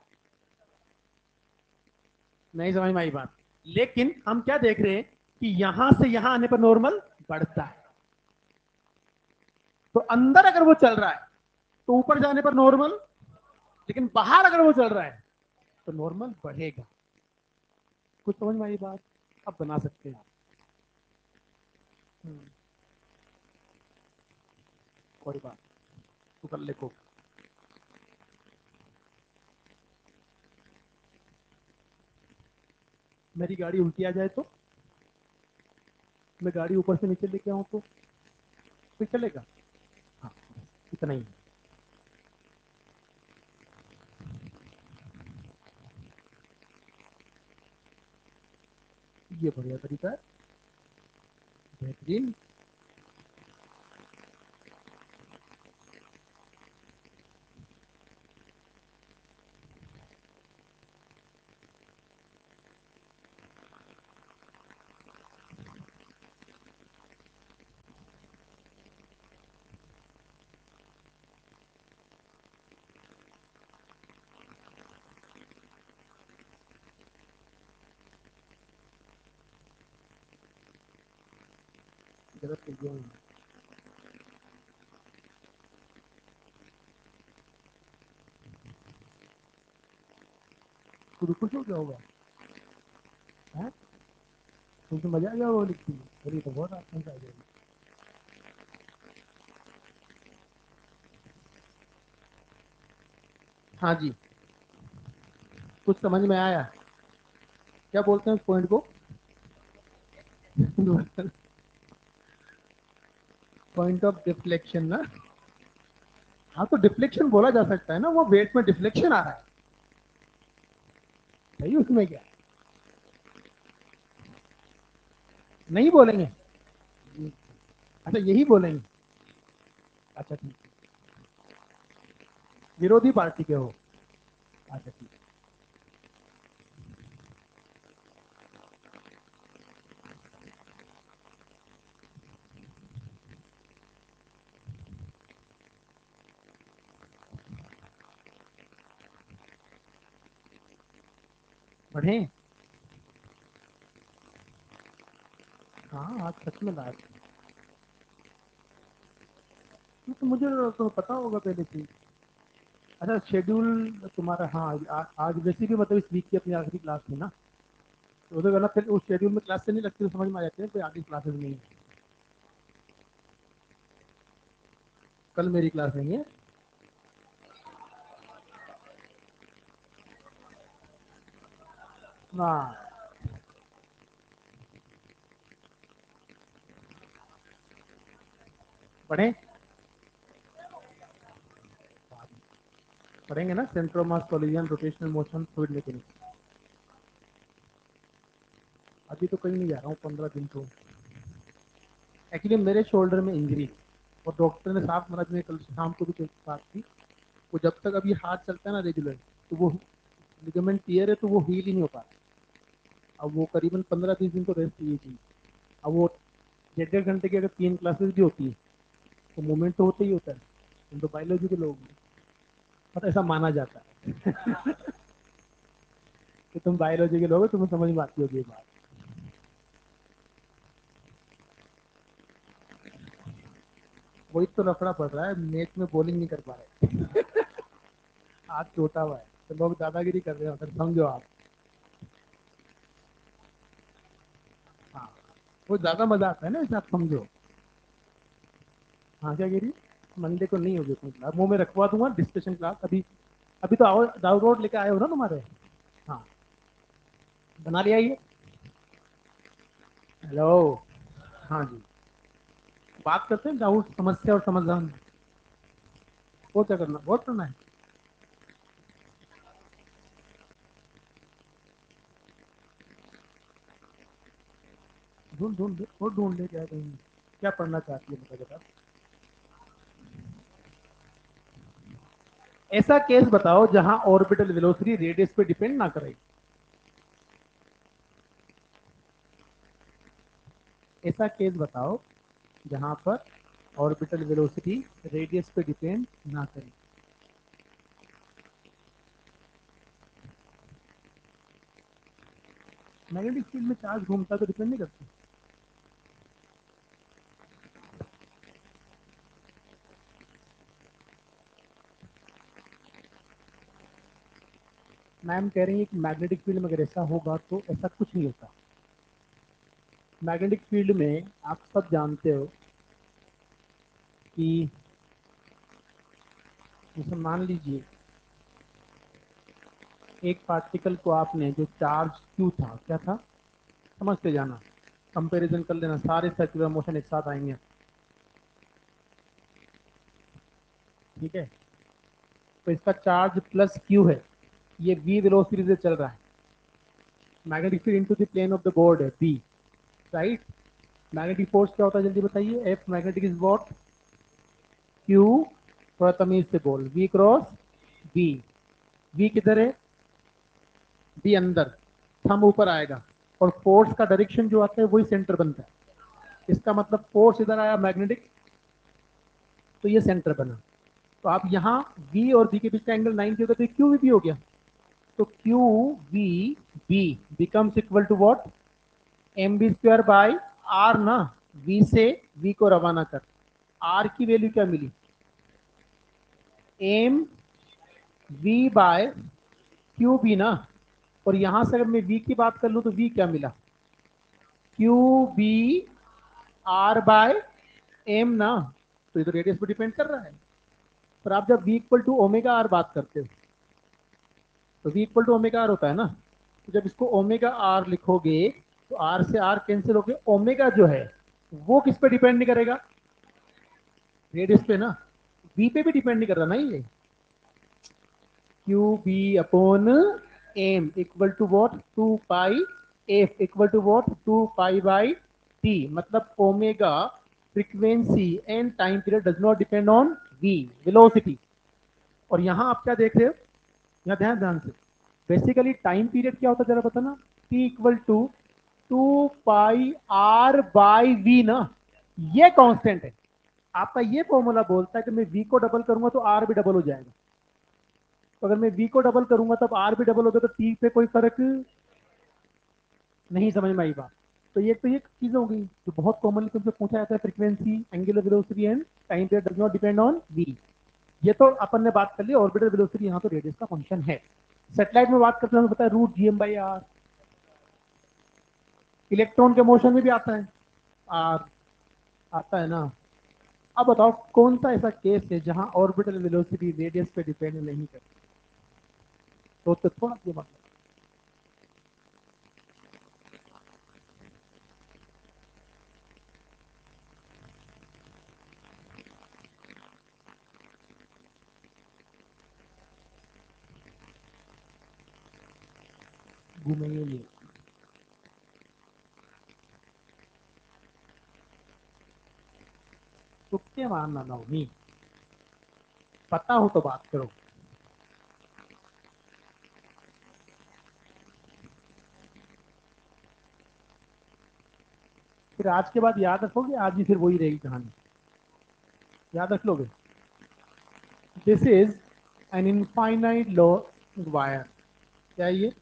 नहीं समझ में आई बात। लेकिन हम क्या देख रहे हैं कि यहां से यहां आने पर नॉर्मल बढ़ता है, तो अंदर अगर वो चल रहा है तो ऊपर जाने पर नॉर्मल, लेकिन बाहर अगर वो चल रहा है तो नॉर्मल बढ़ेगा। कुछ समझ में आई बात, अब बना सकते हैं आप। कोई बात, तू कर ले को। मेरी गाड़ी उल्टी आ जाए तो, मैं गाड़ी ऊपर से नीचे लेके आऊं तो फिर चलेगा। हाँ, इतना ही। ये बढ़िया तरीका है, बेहतरीन। गलत कर दिया मैंने। खुद खुश हो गया होगा, है तुमको मजा आ गया वो लिखती, मेरी तो बहुत आसान आ जाएगी। हाँ जी, कुछ समझ में आया, क्या बोलते हैं उस पॉइंट को? पॉइंट ऑफ डिफ्लेक्शन ना। हाँ तो डिफ्लेक्शन बोला जा सकता है ना, वो वेट में डिफ्लेक्शन आ रहा है, सही, उसमें क्या, नहीं बोलेंगे? अच्छा यही बोलेंगे, अच्छा ठीक है। विरोधी पार्टी के हो, अच्छा ठीक है। पढ़े, हाँ आज सच में लास्ट, तो मुझे तो पता होगा पहले से। अच्छा शेड्यूल तुम्हारा, हाँ आज वैसे भी मतलब इस वीक की अपनी आखिरी क्लास थी ना, तो उधर गलत, फिर उस शेड्यूल में क्लास से नहीं लगती तो समझ में आ जाते हैं कोई आगे क्लासेस नहीं है। कल मेरी क्लास नहीं है। हाँ पढ़े, पढ़ेंगे ना, centre of mass collision, rotational motion, fluid mechanics. अभी तो कहीं नहीं जा रहा हूँ 15 दिन तो। एक्चुअली मेरे शोल्डर में इंजरी, और डॉक्टर ने साफ मना दिया, कल शाम को भी बात की, वो जब तक अभी हाथ चलता है ना रेगुलर, तो वो लिगामेंट टियर है तो वो हील ही नहीं हो पा रहा। अब वो करीबन 15-20 दिन तो रेस्ट चाहिए थी। अब वो 1.5 घंटे की अगर 3 क्लासेस भी होती है तो मूवमेंट तो होता ही होता है, हम तो बायोलॉजी के लोग हैं, पर ऐसा माना जाता है। कि तुम बायोलॉजी के लोग हो, तुम्हें समझ में आती होगी ये बात। वही तो लफड़ा पड़ रहा है, मैच में बॉलिंग नहीं कर पा रहे, हाथ छोटा हुआ है तो लोग दादागिरी कर रहे हो, अगर समझो आप। हाँ, वो ज्यादा मजा आता है ना, ऐसे आप समझो। हाँ क्या कह रही, मंडे को नहीं होगी अपनी क्लास, मुंह में रखवा दूंगा डिस्कशन क्लास अभी। अभी तो आओ, डाउनलोड लेके आए हो ना तुम्हारे। हाँ, बना लिया ये। हेलो, हाँ जी, बात करते हैं डाउट, समस्या और समाधान। वो क्या करना, बहुत करना है। ढूंढ ढूंढ वो ढूंढ ले, क्या कहीं क्या पढ़ना चाहती है मुझे बता। ऐसा केस बताओ जहां ऑर्बिटल वेलोसिटी रेडियस पे डिपेंड ना करे। ऐसा केस बताओ जहां पर ऑर्बिटल वेलोसिटी रेडियस पे डिपेंड ना करे। मैग्नेटिक फील्ड में चार्ज घूमता तो डिपेंड नहीं करता। मैम कह रही है कि मैग्नेटिक फील्ड में अगर ऐसा होगा तो ऐसा कुछ नहीं होता। मैग्नेटिक फील्ड में आप सब जानते हो कि जैसे मान लीजिए एक पार्टिकल को आपने जो चार्ज क्यू था, क्या था समझते जाना, कंपैरिजन कर लेना, सारे सर्कुलर मोशन एक साथ आएंगे। ठीक है, तो इसका चार्ज प्लस क्यू है, ये v वेलोसिटी से चल रहा है। Magnetic field into the plane of the board है b, राइट। मैग्नेटिक फोर्स क्या होता है जल्दी बताइए, F magnetic is what, Q, थोड़ा तमीज से बोल, v क्रॉस b। v किधर है, b अंदर, थंब ऊपर आएगा, और फोर्स का डायरेक्शन जो आता है वही सेंटर बनता है। इसका मतलब फोर्स इधर आया मैग्नेटिक, तो ये सेंटर बना। तो आप यहाँ v और b के बीच का एंगल 90 होगा तो क्यू भी हो गया। तो Q V B becomes equal to what, M B square by R ना। v से v को रवाना कर, r की वैल्यू क्या मिली, M V by Q B ना। और यहां से अगर मैं v की बात कर लूं तो v क्या मिला, Q B R by M ना। तो ये तो रेडियस पर डिपेंड कर रहा है। पर आप जब v equal to omega R बात करते हो तो v equal to omega R होता है ना। तो जब इसको ओमेगा आर लिखोगे तो आर से आर कैंसिल होके ओमेगा जो है वो किस पे डिपेंड नहीं करेगा, रेडियस पे ना। v पे भी डिपेंड नहीं कर रहा ना ये, Q B upon M equal to what, two pi F equal to what, two pi by T. मतलब omega frequency and time period does not depend on v velocity. और यहां आप क्या देख रहे हो, यहाँ ध्यान ध्यान से, बेसिकली टाइम पीरियड क्या होता है जरा बताना, t equal to two pi R by V ना, ये कांस्टेंट है। आपका ये फॉर्मूला बोलता है कि मैं v को डबल करूंगा तो r भी डबल हो जाएगा। तो अगर मैं v को डबल करूंगा तब r भी डबल होगा, तो t पे कोई फर्क नहीं। समझ में आई बात। तो ये चीज हो गई जो बहुत कॉमनली तुमसे पूछा जाता है, frequency, angular velocity and time period does not depend on v। ये तो अपन ने बात कर ली, ऑर्बिटल वेलोसिटी यहाँ तो रेडियस का फंक्शन है। सेटेलाइट में बात करते हैं, पता है root G M by R. Electron के मोशन में भी आता है आर, आता है ना। अब बताओ कौन सा ऐसा केस है जहां ऑर्बिटल वेलोसिटी रेडियस पे डिपेंड नहीं करती। तो थोड़ा दिमाग घूमेंगे ये। तुक्के मारना ना नहीं, पता हो तो बात करो। फिर आज के बाद याद रखोगे, आज भी फिर वही रहेगी कहानी, याद रख लोगे। This is an infinite long wire, क्या है ये,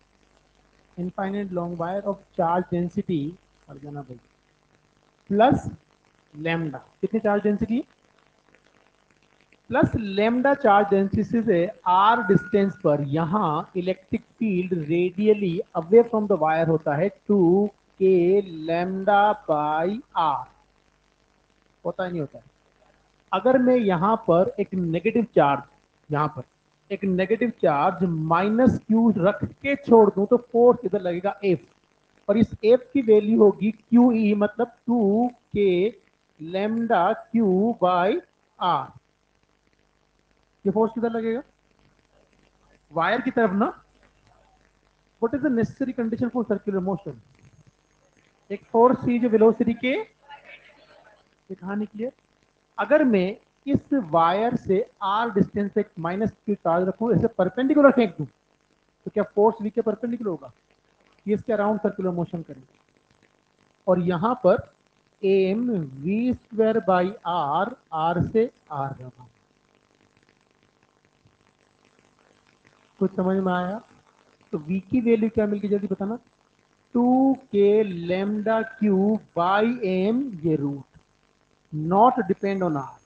infinite long wire of charge density, और जाना भाई, प्लस लेमडा, कितनी charge density, plus lambda charge density से आर डिस्टेंस पर यहाँ electric field radially away from the wire होता है 2 k लेमडा बाई आर, होता ही नहीं होता है। अगर मैं यहाँ पर एक नेगेटिव चार्ज, यहाँ पर एक नेगेटिव चार्ज माइनस क्यू रख के छोड़ दूं तो फोर्स इधर लगेगा एफ, और इस एफ की वैल्यू होगी क्यू ई, मतलब 2 k lambda Q by R. ये फोर्स किधर लगेगा, वायर की तरफ ना। What is the necessary condition for circular motion, एक फोर्स थी जो वेलोसिटी के, ये कहानी क्लियर। अगर मैं इस वायर से आर डिस्टेंस पे माइनस की चार्ज रखूं, ऐसे परपेंडिकुलर फेंक दूं, तो क्या फोर्स वी के परपेंडिकुलर होगा? ये इसके अराउंड सर्कुलर मोशन करेंगे। और यहां पर M V square by R, R से आर रहा। कुछ समझ में आया? तो वी की वैल्यू क्या मिल गई जल्दी बताना? 2k lambda cube by M, ये root, not depend on R,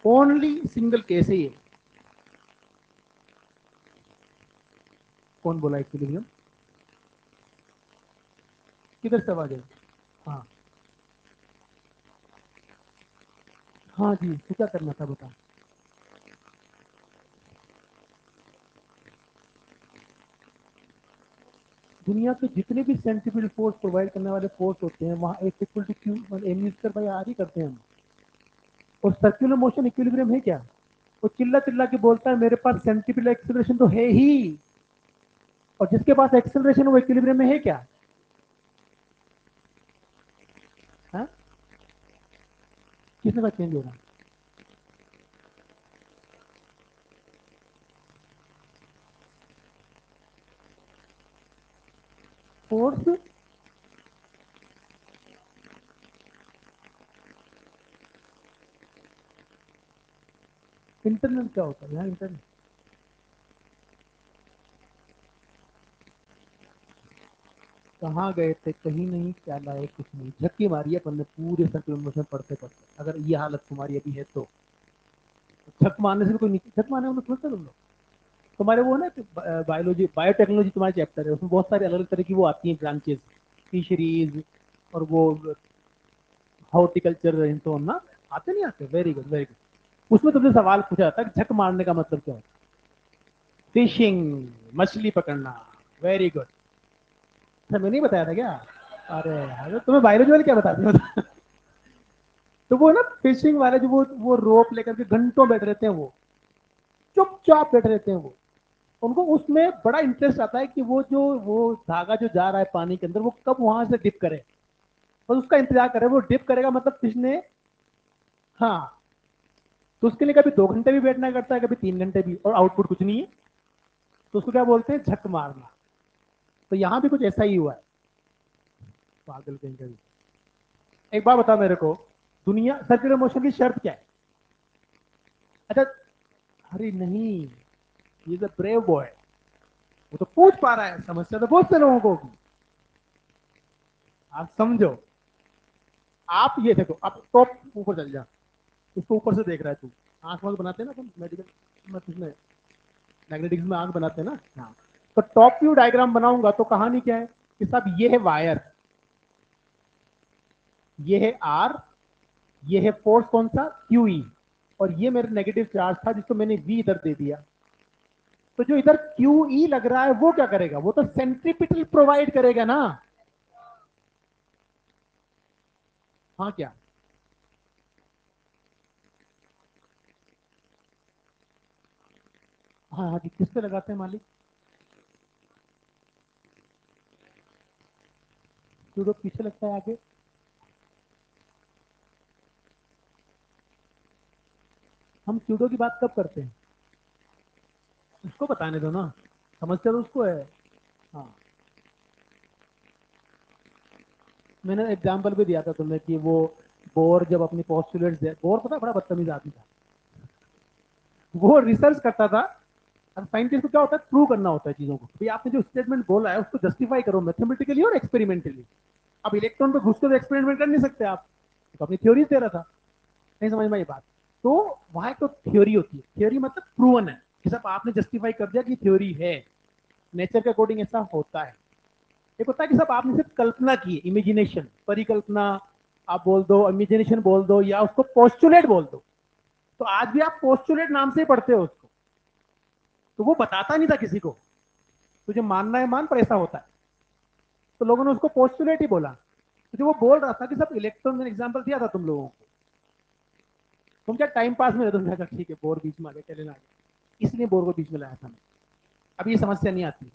only single case है ये। कौन बोला इक्विलिब्रियम? किधर से आवाज है? हाँ हाँ जी, तो क्या करना था बता। दुनिया के जितने भी सेंट्रीफ्यूगल फोर्स प्रोवाइड करने वाले फोर्स होते हैं, वहां एक equal to Q M square by R ही करते हैं हम। और सर्कुलर मोशन इक्विलिब्रियम है क्या? वो चिल्ला चिल्ला के बोलता है मेरे पास सेंट्रीफ्यूगल एक्सेलरेशन तो है ही, और जिसके पास एक्सेलरेशन वो इक्विलिब्रियम में है क्या? हाँ? किसने का चेंज हो रहा है? फोर्स इंटरनल क्या होता है यहाँ? इंटरनल कहाँ गए थे? कहीं नहीं, क्या लाए? कुछ नहीं, झक्की मारी है अपन ने पूरे सर्कुलर मोशन पढ़ते पढ़ते। अगर ये हालत तुम्हारी अभी है तो झक मारने से भी कोई नहीं, झक मारने में सोचते तुम लोग। तुम्हारे वो ना बायोलॉजी बायोटेक्नोलॉजी तुम्हारा चैप्टर है, उसमें बहुत सारी अलग अलग तरह की वो आती हैं ब्रांचेस, फिशरीज और वो हॉर्टिकल्चर तो ना, आते नहीं आते? Very good very good. उसमें तुमसे सवाल पूछा जाता है कि झक मारने का मतलब क्या होता है? फिशिंग, मछली पकड़ना। Very good. मैं नहीं बताया था क्या? अरे तुम्हें बायोलॉजी वाले क्या बताते हो? तो वो ना फिशिंग वाले जो वो रोप लेकर के घंटों बैठे रहते हैं, वो चुपचाप बैठे रहते हैं वो। उनको उसमें बड़ा इंटरेस्ट आता है कि वो धागा जो जा रहा है पानी के अंदर, वो कब वहां से डिप करे, बस उसका इंतजार करे। वो डिप करेगा मतलब फिश ने, हाँ, तो उसके लिए कभी 2 घंटे भी बैठना करता है, कभी 3 घंटे भी, और आउटपुट कुछ नहीं है। तो उसको क्या बोलते हैं? झक मारना। तो यहाँ भी कुछ ऐसा ही हुआ है। पागल कहीं का भी। एक बात बता मेरे को, दुनिया सर्कुलर मोशन की शर्त क्या है? अच्छा, अरे नहीं, ये इज अ ब्रेव बॉय, वो तो पूछ पा रहा है, समस्या तो बहुत से लोगों को होगी। आप समझो, आप ये देखो, आप टॉप ऊपर चल जा, उसको ऊपर से देख रहा है तू। आंख वाँख बनाते हैं ना अपन मेडिकल में, उसमें मैग्नेटिक्स में आंख बनाते हैं ना, हाँ। तो टॉप व्यू डायग्राम बनाऊंगा तो कहानी क्या है कि साहब ये है वायर, ये है आर, ये है फोर्स कौन सा? क्यू ई, और ये मेरा नेगेटिव चार्ज था जिसको मैंने वी इधर दे दिया। तो जो इधर क्यू ई लग रहा है वो क्या करेगा? वो तो सेंट्रीपिटल प्रोवाइड करेगा ना। हाँ क्या? हाँ हाँ जी, किस पे लगाते हैं मालिक? सूडो पीछे लगता है आगे। हम सूडो की बात कब करते हैं? उसको बताने दो ना, समस्या तो उसको है। हाँ, मैंने एग्जाम्पल भी दिया था तुम्हें कि वो बोर जब अपनी पोस्टुलेट्स दे, बोर पता है बड़ा बदतमीज आदमी था, वो रिसर्च करता था। अब साइंटिस्ट को क्या होता है? प्रूव करना होता है चीजों को। भाई आपने जो स्टेटमेंट बोला है उसको जस्टिफाई करो मैथमेटिकली और एक्सपेरिमेंटली। अब इलेक्ट्रॉन पे घुस कर एक्सपेरिमेंट कर नहीं सकते आप, तो अपनी थ्योरी दे रहा था। नहीं समझ में ये बात? तो वहां एक तो थ्योरी होती है, थ्योरी मतलब प्रूवन है कि सब आपने जस्टिफाई कर दिया कि थ्योरी है, नेचर के अकॉर्डिंग ऐसा होता है। एक होता है कि सब आपने सिर्फ कल्पना की, इमेजिनेशन, परिकल्पना आप बोल दो, इमेजिनेशन बोल दो, या उसको पोस्टुलेट बोल दो। तो आज भी आप पोस्टुलेट नाम से ही पढ़ते हो उसको। तो वो बताता नहीं था किसी को, तुझे मानना है मान, पर ऐसा होता है। तो लोगों ने उसको पोस्टुलेट ही बोला। तो जो वो बोल रहा था कि सब इलेक्ट्रॉन, मैंने एग्जाम्पल दिया था तुम लोगों को, तुम क्या टाइम पास में, तुम क्या, ठीक है बोर बीच में आ गए, चले ना आ गए, इसलिए बोर को बीच में लाया था मैं। अब ये समस्या नहीं आती।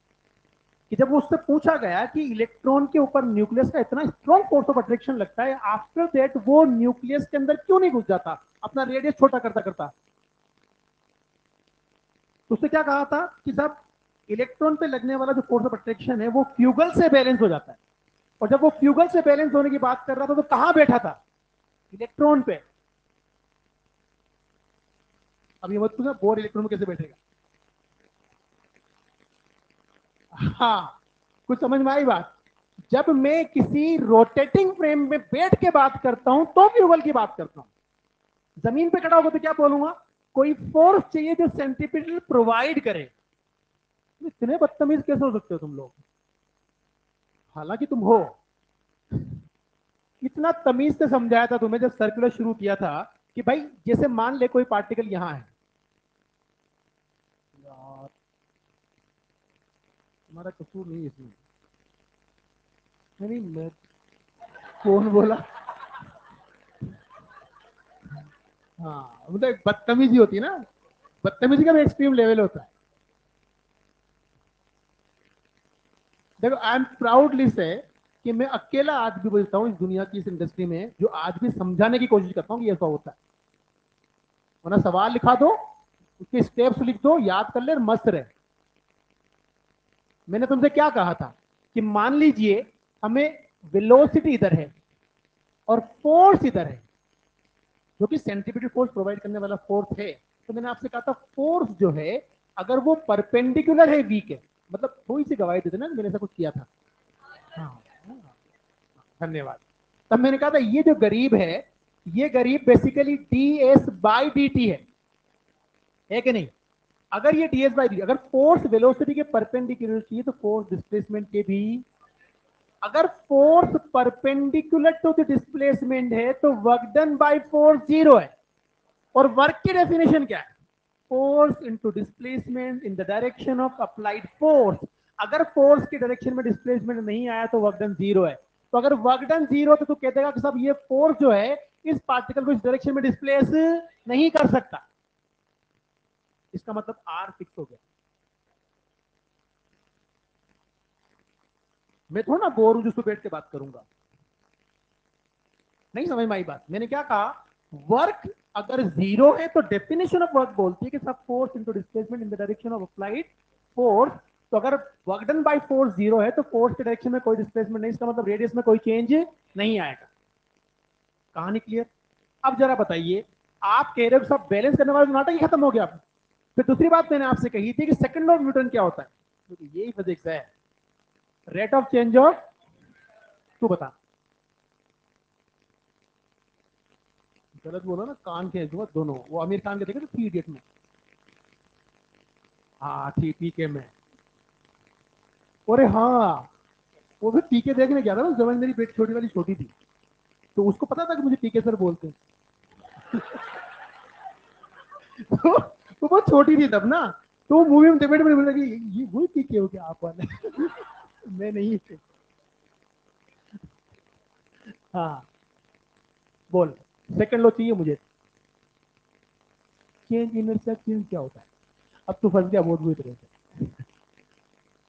कि जब उससे पूछा गया कि इलेक्ट्रॉन के ऊपर न्यूक्लियस का इतना स्ट्रॉन्ग फोर्स ऑफ अट्रैक्शन लगता है, आफ्टर दैट वो न्यूक्लियस के अंदर क्यों नहीं घुस जाता अपना रेडियस छोटा करता करता। तो उसने क्या कहा था कि साहब इलेक्ट्रॉन पे लगने वाला जो फोर्स ऑफ अट्रैक्शन है वो फ्यूगल से बैलेंस हो जाता है, और जब वो फ्यूगल से बैलेंस होने की बात कर रहा था तो कहां बैठा था, इलेक्ट्रॉन पे। अब ये मत पूछना बोर इलेक्ट्रॉन में कैसे बैठेगा। हाँ, कुछ समझ में आई बात। जब मैं किसी रोटेटिंग फ्रेम में बैठ के बात करता हूं तो फ्यूगल की बात करता हूं। जमीन पे खड़ा होगा तो क्या बोलूंगा, कोई फोर्स चाहिए जो सेंट्रीपिटल प्रोवाइड करे। इतने बदतमीज कैसे हो सकते हो तुम लोग, हालांकि तुम हो। इतना तमीज से समझाया था तुम्हें जब सर्कुलर शुरू किया था कि भाई जैसे मान ले कोई पार्टिकल यहां है, यार तुम्हारा कसूर नहीं है इसमें। नहीं मैं, कौन बोला। हाँ मतलब बदतमीजी होती है ना, बदतमीजी का भी एक्सट्रीम लेवल होता है। देखो आई एम प्राउडली से कि मैं अकेला आदमी बोलता हूँ इस दुनिया की इस इंडस्ट्री में जो आज भी समझाने की कोशिश करता हूँ कि ऐसा होता है। वरना सवाल लिखा दो, उसके स्टेप्स लिख दो, याद कर ले और मस्त रहे। मैंने तुमसे क्या कहा था कि मान लीजिए हमें वेलोसिटी इधर है और फोर्स इधर है, जो कि सेंट्रीपिटल फोर्स प्रोवाइड करने वाला फोर्स है। तो मैंने आपसे कहा था फोर्स जो है अगर वो परपेंडिकुलर है वीक है, मतलब थोड़ी सी गवाही देते ना मैंने ऐसा कुछ किया था। हाँ, धन्यवाद। तब मैंने कहा था ये जो गरीब है, ये गरीब basically D S by D T है कि नहीं। अगर ये डी एस बाई डी, अगर फोर्स वेलोसिटी के परपेंडिकुलर चाहिए तो फोर्स डिस्प्लेसमेंट के भी, अगर force perpendicular to the displacement है तो work done by force zero है। और वर्क की डेफिनेशन क्या है, force into displacement in the direction of applied force. अगर फोर्स की डायरेक्शन में डिस्प्लेसमेंट नहीं आया तो वर्क डन जीरो है। तो अगर वर्क डन जीरो तो तू कह देगा कि साहब ये फोर्स जो है इस पार्टिकल को इस डायरेक्शन में डिस्प्लेस नहीं कर सकता। इसका मतलब आर फिक्स हो गया। मैं थोड़ा ना बोर हूं जिसको बैठ के बात करूंगा। नहीं समझ में आई बात। मैंने क्या कहा, वर्क अगर जीरो है तो डेफिनेशन ऑफ वर्क बोलती है कि सब force into displacement in the direction of applied force. तो अगर work done by force zero है तो फोर्स के डायरेक्शन में कोई डिस्प्लेसमेंट नहीं, इसका मतलब रेडियस में कोई चेंज नहीं आएगा। कहानी क्लियर। अब जरा बताइए, आप कह रहे हो सब बैलेंस करने वाला नाटक ही खत्म हो गया। फिर दूसरी बात मैंने आपसे कही थी कि सेकंड ऑफ न्यूटन क्या होता है, क्योंकि यही फिजिक्स है, रेट ऑफ चेंज ऑफ। तू बता। गलत बोला ना, कान के दोनों, वो आमिर खान के देखे थे थ्री इडियट में। हाँ ठीक है मैं, अरे हाँ, वो भी पीके देखने गया था ना जब मेरी बेटी छोटी वाली छोटी थी, तो उसको पता था कि मुझे पीके सर बोलते हैं। तो, तो बहुत छोटी थी तब ना, तो मूवी में डिबेट में बोला कि ये वही पीके हो क्या आप वाले। मैं नहीं थे। हाँ बोल, सेकंड लो चाहिए मुझे। चेंज इनर्शिया चेंज क्या होता है, अब तो फंस गया बहुत बुरी तरह से।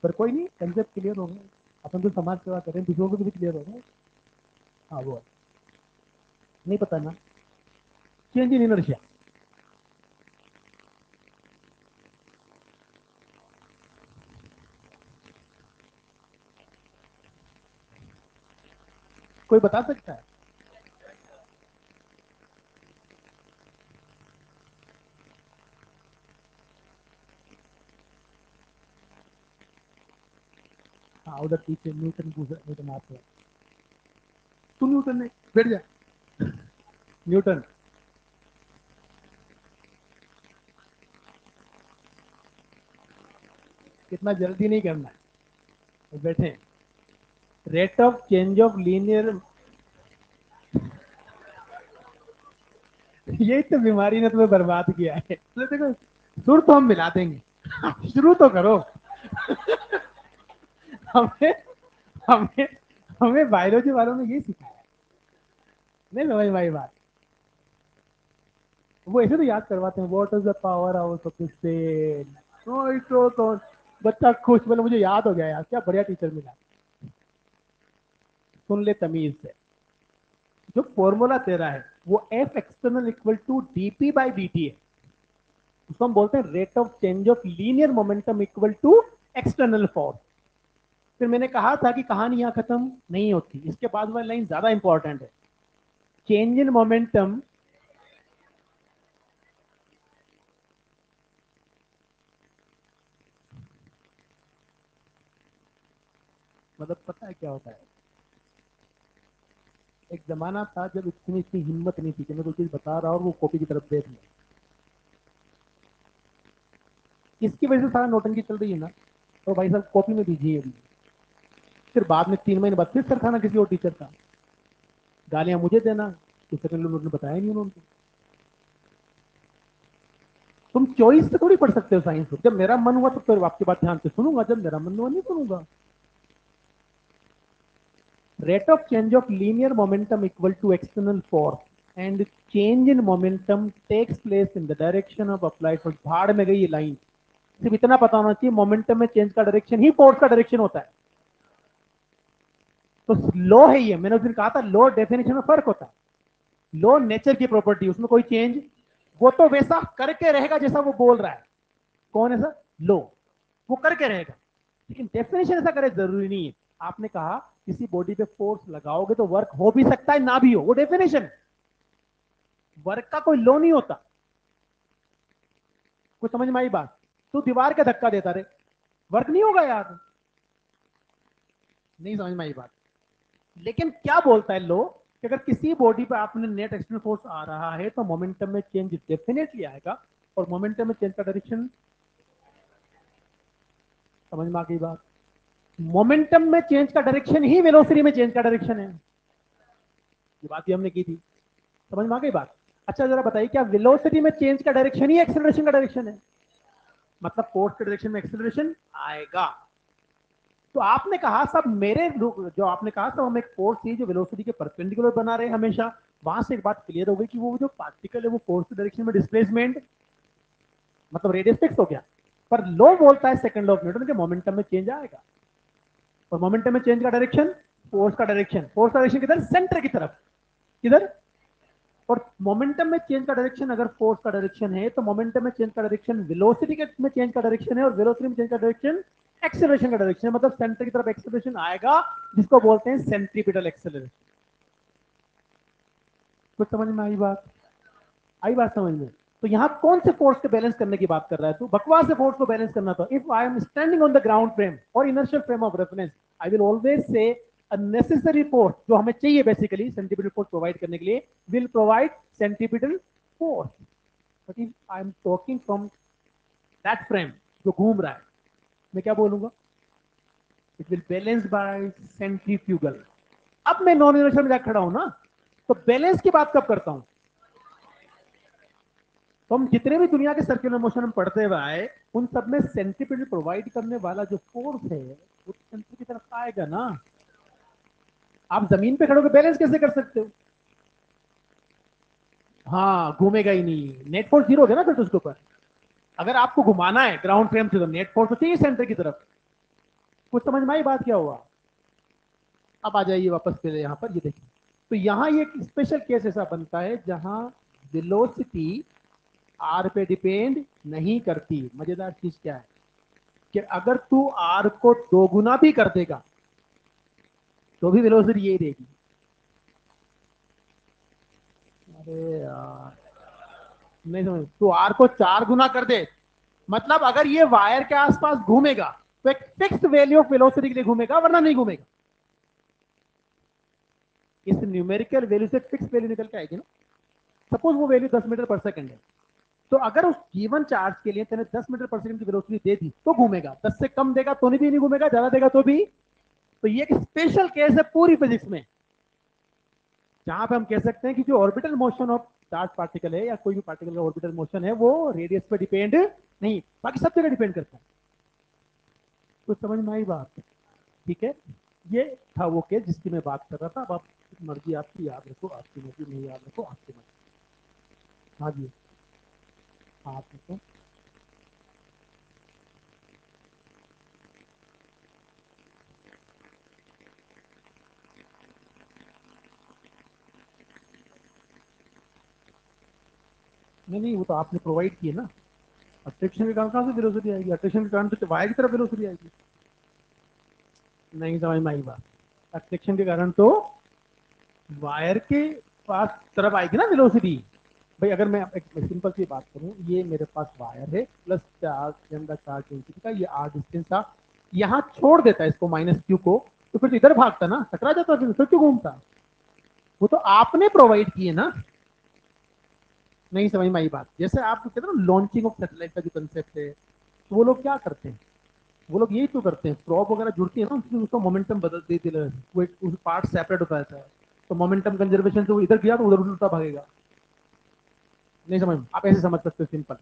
पर कोई नहीं, कंसेप्ट क्लियर हो गए। अपन तो समाज सेवा करें, दूसरों को भी क्लियर हो गए। हाँ बोल, नहीं पता ना, चेंज इन इनर्शिया। कोई बता सकता है। हाँ उधर पीछे न्यूटन पूछ, न्यूटन आप है। तू न्यूटन ने, बैठ जा। न्यूटन। कितना जल्दी नहीं करना है, बैठे। Rate of change of linear. यही तो बीमारी ने तुम्हें बर्बाद किया है। तो देखो, सुर तो हम मिला देंगे, शुरू तो करो। हमें हमें हमें बायोलॉजी वालों ने यही सिखाया। नहीं समझ भाई बात। वो ऐसे तो याद करवाते हैं, what is the power house of the cell, नाइट्रोन। बच्चा खुश, बोले मुझे याद हो गया यार, क्या बढ़िया टीचर मिला। सुन ले तमीज से, जो फॉर्मूला तेरा है वो F external equal to D P by D T है। उसको हम बोलते हैं rate of change of linear momentum equal to external force. फिर मैंने कहा था कि कहानी यहां खत्म नहीं होती, इसके बाद वाली लाइन ज्यादा इंपॉर्टेंट है। चेंज इन मोमेंटम, मतलब पता है क्या होता है, एक जमाना था जब इतनी इतनी हिम्मत नहीं थी कि मैं कोई चीज बता रहा हूँ और वो कॉपी की तरफ देख लिया। इसकी वजह से सारा नोटंकी चल रही है ना, तो भाई साहब कॉपी में दीजिए अभी। फिर बाद में 3 महीने बाद फिर सर खाना किसी और टीचर का, गालियां मुझे देना, तो सेकंड ने बताया नहीं उन्होंने। तुम चॉइस से थोड़ी पढ़ सकते हो साइंस को, जब मेरा मन हुआ तो फिर आपकी बात ध्यान से सुनूंगा, जब मेरा मन हुआ नहीं सुनूंगा। Rate of change of linear momentum equal to external force and change in momentum takes place in the direction of applied force। भाड़ में गई ये लाइन, सिर्फ इतना पता होना चाहिए मोमेंटम में चेंज का डायरेक्शन ही फोर्स का डायरेक्शन होता है। तो लॉ है ये, मैंने उस दिन कहा था लॉ डेफिनेशन में फर्क होता है। लॉ नेचर की प्रॉपर्टी, उसमें कोई चेंज, वो तो वैसा करके रहेगा जैसा वो बोल रहा है। कौन है सर? लॉ, वो करके रहेगा, लेकिन डेफिनेशन ऐसा करे जरूरी नहीं है। आपने कहा किसी बॉडी पे फोर्स लगाओगे तो वर्क हो भी सकता है ना भी हो, वो डेफिनेशन, वर्क का कोई लॉ नहीं होता। कुछ समझ में आई बात? तू दीवार का धक्का देता रहे, वर्क नहीं होगा यार, नहीं समझ में आई बात। लेकिन क्या बोलता है लॉ कि अगर किसी बॉडी पे आपने नेट एक्सटर्नल फोर्स आ रहा है तो मोमेंटम में चेंज डेफिनेटली आएगा, और मोमेंटम में चेंज का डायरेक्शन, समझ में आ गई बात? मोमेंटम में चेंज का डायरेक्शन ही वेलोसिटी में चेंज का डायरेक्शन है, ये बात भी हमने की थी। समझ में आ गई बात? अच्छा जरा बताइए, क्या वेलोसिटी में चेंज का डायरेक्शन ही एक्सेलरेशन का डायरेक्शन है? मतलब फोर्स के डायरेक्शन में एक्सेलरेशन आएगा। तो आपने कहा सब मेरे जो आपने कहा सब हम एक फोर्स थी जो वेलोसिटी के परपेंडिकुलर बना रहे हमेशा, वहां से एक बात क्लियर हो गई कि वो जो पार्टिकल है वो फोर्स के डायरेक्शन में डिस्प्लेसमेंट, मतलब रेडियस फिक्स हो गया। पर लो बोलता है सेकंड लॉ ऑफ न्यूटन के मोमेंटम में चेंज आएगा, और मोमेंटम में चेंज का डायरेक्शन फोर्स का डायरेक्शन, फोर्स का डायरेक्शन किधर? सेंटर की तरफ, किधर? और मोमेंटम में चेंज का डायरेक्शन अगर फोर्स का डायरेक्शन है तो मोमेंटम में चेंज का डायरेक्शन वेलोसिटी के में चेंज का डायरेक्शन है, और वेलोसिटी में चेंज का डायरेक्शन एक्सेलरेशन का डायरेक्शन है, मतलब सेंटर की तरफ एक्सेलरेशन आएगा, जिसको बोलते हैं सेंट्रीपिटल एक्सेलरेशन। कुछ समझ में आई बात? आई बात समझ में? तो यहाँ कौन से फोर्स को बैलेंस करने की बात कर रहा है तू? बकवास से फोर्स को बैलेंस करना था। If I am standing on the ground frame और inertial frame of reference, I will always say a necessary force जो हमें चाहिए बेसिकली सेंट्रीपिटल फोर्स प्रोवाइड करने के लिए will provide centripetal force. But if I am talking from that frame जो घूम रहा है, मैं क्या बोलूंगा? It will balance bye centrifugal. अब मैं नॉन इनर्शियल में जाकर खड़ा हूं ना, तो बैलेंस की बात कब करता हूं? तो हम जितने भी दुनिया के सर्कुलर मोशन हम पढ़ते हुए आए, उन सब में सेंट्रीपिटल प्रोवाइड करने वाला जो फोर्स है वो सेंटर की तरफ आएगा ना। आप जमीन पे खड़े होकर बैलेंस कैसे कर सकते हो? हाँ, घूमेगा ही नहीं, नेट फोर्स जीरो हो गया ना फिर तो उसके ऊपर। अगर आपको घुमाना है ग्राउंड फ्रेम से तो नेट फोर्स तो चाहिए सेंटर की तरफ। कुछ समझ में आई बात क्या हुआ? अब आ जाइए वापस पहले यहाँ पर, ये देखिए। तो यहाँ ये एक स्पेशल केस ऐसा बनता है जहां वेलोसिटी आर पे डिपेंड नहीं करती। मजेदार चीज क्या है कि अगर तू आर को 2 गुना भी कर देगा तो भी वेलोसिटी यही रहेगी। अरे यार, नहीं समझ, तू आर को 4 गुना कर दे, मतलब अगर ये वायर के आसपास घूमेगा तो एक फिक्स वैल्यू ऑफ वेलोसिटी के लिए घूमेगा, वरना नहीं घूमेगा। इस न्यूमेरिकल वैल्यू से फिक्स वैल्यू निकल के आएगी ना। सपोज वो वैल्यू 10 मीटर पर सेकंड है, तो अगर उस गिवन चार्ज के लिए तेने 10 मीटर पर सेकंड की वेलोसिटी दे दी तो घूमेगा, 10 से कम देगा तो भी नहीं घूमेगा, ज्यादा देगा तो भी। तो ये एक स्पेशल केस है पूरी फिजिक्स में, जहां पे हम कह सकते हैं कि जो orbital motion of charge particle है या कोई भी पार्टिकल का ऑर्बिटल मोशन है वो रेडियस पर डिपेंड नहीं, बाकी सब जगह डिपेंड करता है। तो समझ में आई बात? ठीक है, ये था वो केस जिसकी मैं बात कर रहा था। अब आप मर्जी आपकी, याद रखो, आपकी मर्जी नहीं याद रखो आपकी मर्जी। हाँ जी, आप रखो। नहीं नहीं, वो तो आपने प्रोवाइड किए ना। अट्रैक्शन के कारण कहाँ से वेलोसिटी आएगी? अट्रैक्शन के कारण तो वायर की तरफ वेलोसिटी आएगी। नहीं समझ में आई बात। अट्रैक्शन के कारण तो वायर के पास तरफ आएगी ना वेलोसिटी। भाई अगर मैं एक सिंपल सी बात करूं, ये मेरे पास वायर है plus charge lambda charge density का, ये आर डिस्टेंस था, यहाँ छोड़ देता है इसको माइनस क्यू को, तो फिर तो इधर भागता ना, टकरा जाता, फिर क्यों घूमता? वो तो आपने प्रोवाइड किए ना। नहीं समझ में आई बात। जैसे आप कहते हैं ना लॉन्चिंग ऑफ सैटेलाइट का जो कंसेप्ट है, तो वो लोग क्या करते हैं? वो लोग यही तो करते हैं, प्रॉप वगैरह जुड़ती है ना, उसका मोमेंटम बदल देते हैं, वो उस पार्ट सेपरेट होता रहता है, तो मोमेंटम कंजर्वेशन से वो इधर गया तो उधर उल्टा भागेगा। नहीं समझ में? आप ऐसे समझ सकते हो सिंपल।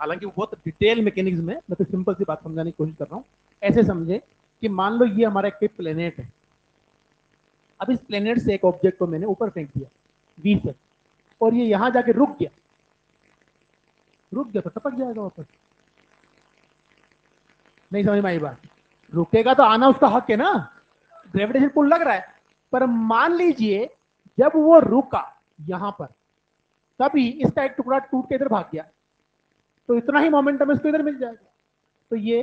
हालांकि वो बहुत डिटेल मैकेनिज्म है, मैं तो सिंपल सी बात समझाने की कोशिश कर रहा हूँ। ऐसे समझे कि मान लो ये हमारा एक प्लेनेट है। अब इस प्लेनेट से एक ऑब्जेक्ट को मैंने ऊपर फेंक दिया वी से, और ये यहां जाके रुक गया, रुक गया तो टपक जाएगा वापस। नहीं समझ में आई बात? रुकेगा तो आना उसका हक है ना, ग्रेविटेशन पुल लग रहा है। पर मान लीजिए जब वो रुका यहां पर, तभी इसका एक टुकड़ा टूट के इधर भाग गया, तो इतना ही मोमेंटम इसको इधर मिल जाएगा, तो ये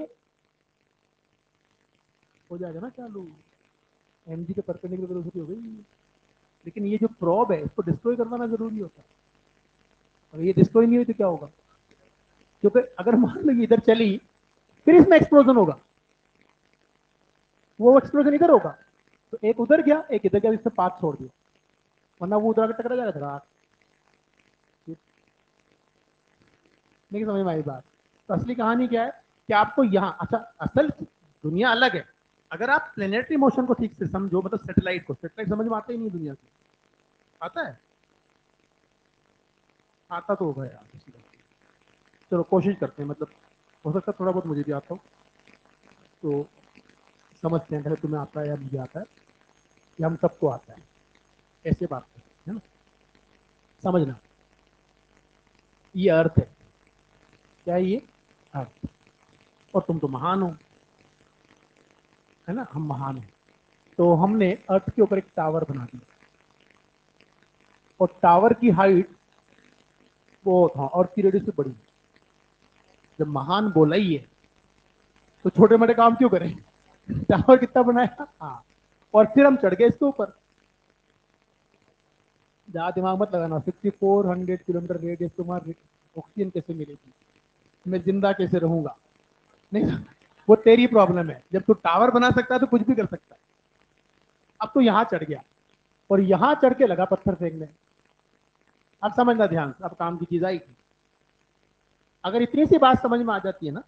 हो जाएगा ना चालू, एम जी के परपेंडिकुलर वेलोसिटी हो गई। लेकिन ये जो प्रोब है इसको डिस्ट्रॉय करवाना जरूरी होता है। अगर ये डिस्ट्रॉय नहीं हुई तो क्या होगा? क्योंकि अगर मान लो ये इधर चली, फिर इसमें एक्सप्लोजन होगा, वो एक्सप्लोजन इधर होगा, तो एक उधर गया एक इधर गया, इससे पाथ छोड़ दिया, वरना वो उधर आकर टकरा जाएगा धड़ाक। नहीं समझ में आई बात? तो असली कहानी क्या है कि आपको यहाँ, अच्छा असल दुनिया अलग है। अगर आप प्लेनेटरी मोशन को ठीक से समझो, मतलब सैटेलाइट को, सैटेलाइट समझ में आता ही नहीं दुनिया से, आता है? आता तो होगा यार किसी को। चलो कोशिश करते हैं, मतलब हो सकता है थोड़ा बहुत मुझे भी आता हो, तो समझते हैं, अगर तुम्हें आता है या मुझे आता है या हम सबको आता है, ऐसे बात करते हैं ना। समझना, ये अर्थ है। क्या है ये? अर्थ। और तुम तो महान हो, है ना, हम महान हैं। तो हमने अर्थ के ऊपर एक टावर बना दिया, और टावर की हाइट बहुत, हाँ, और की रेडियस से बड़ी। जब महान बोला ही है तो छोटे मोटे काम क्यों करें? टावर कितना बनाया, हाँ, और फिर हम चढ़ गए इसके ऊपर। ज्यादा दिमाग मत लगाना, 6400 किलोमीटर रेडियस, तुम्हारी ऑक्सीजन कैसे मिलेगी, मैं जिंदा कैसे रहूंगा? नहीं, वो तेरी प्रॉब्लम है। जब तू टावर बना सकता है तो कुछ भी कर सकता है। अब तो यहाँ चढ़ गया, और यहाँ चढ़ के लगा पत्थर फेंकने। अब समझना ध्यान से, अब काम की चीज आई। अगर इतनी सी बात समझ में आ जाती है ना,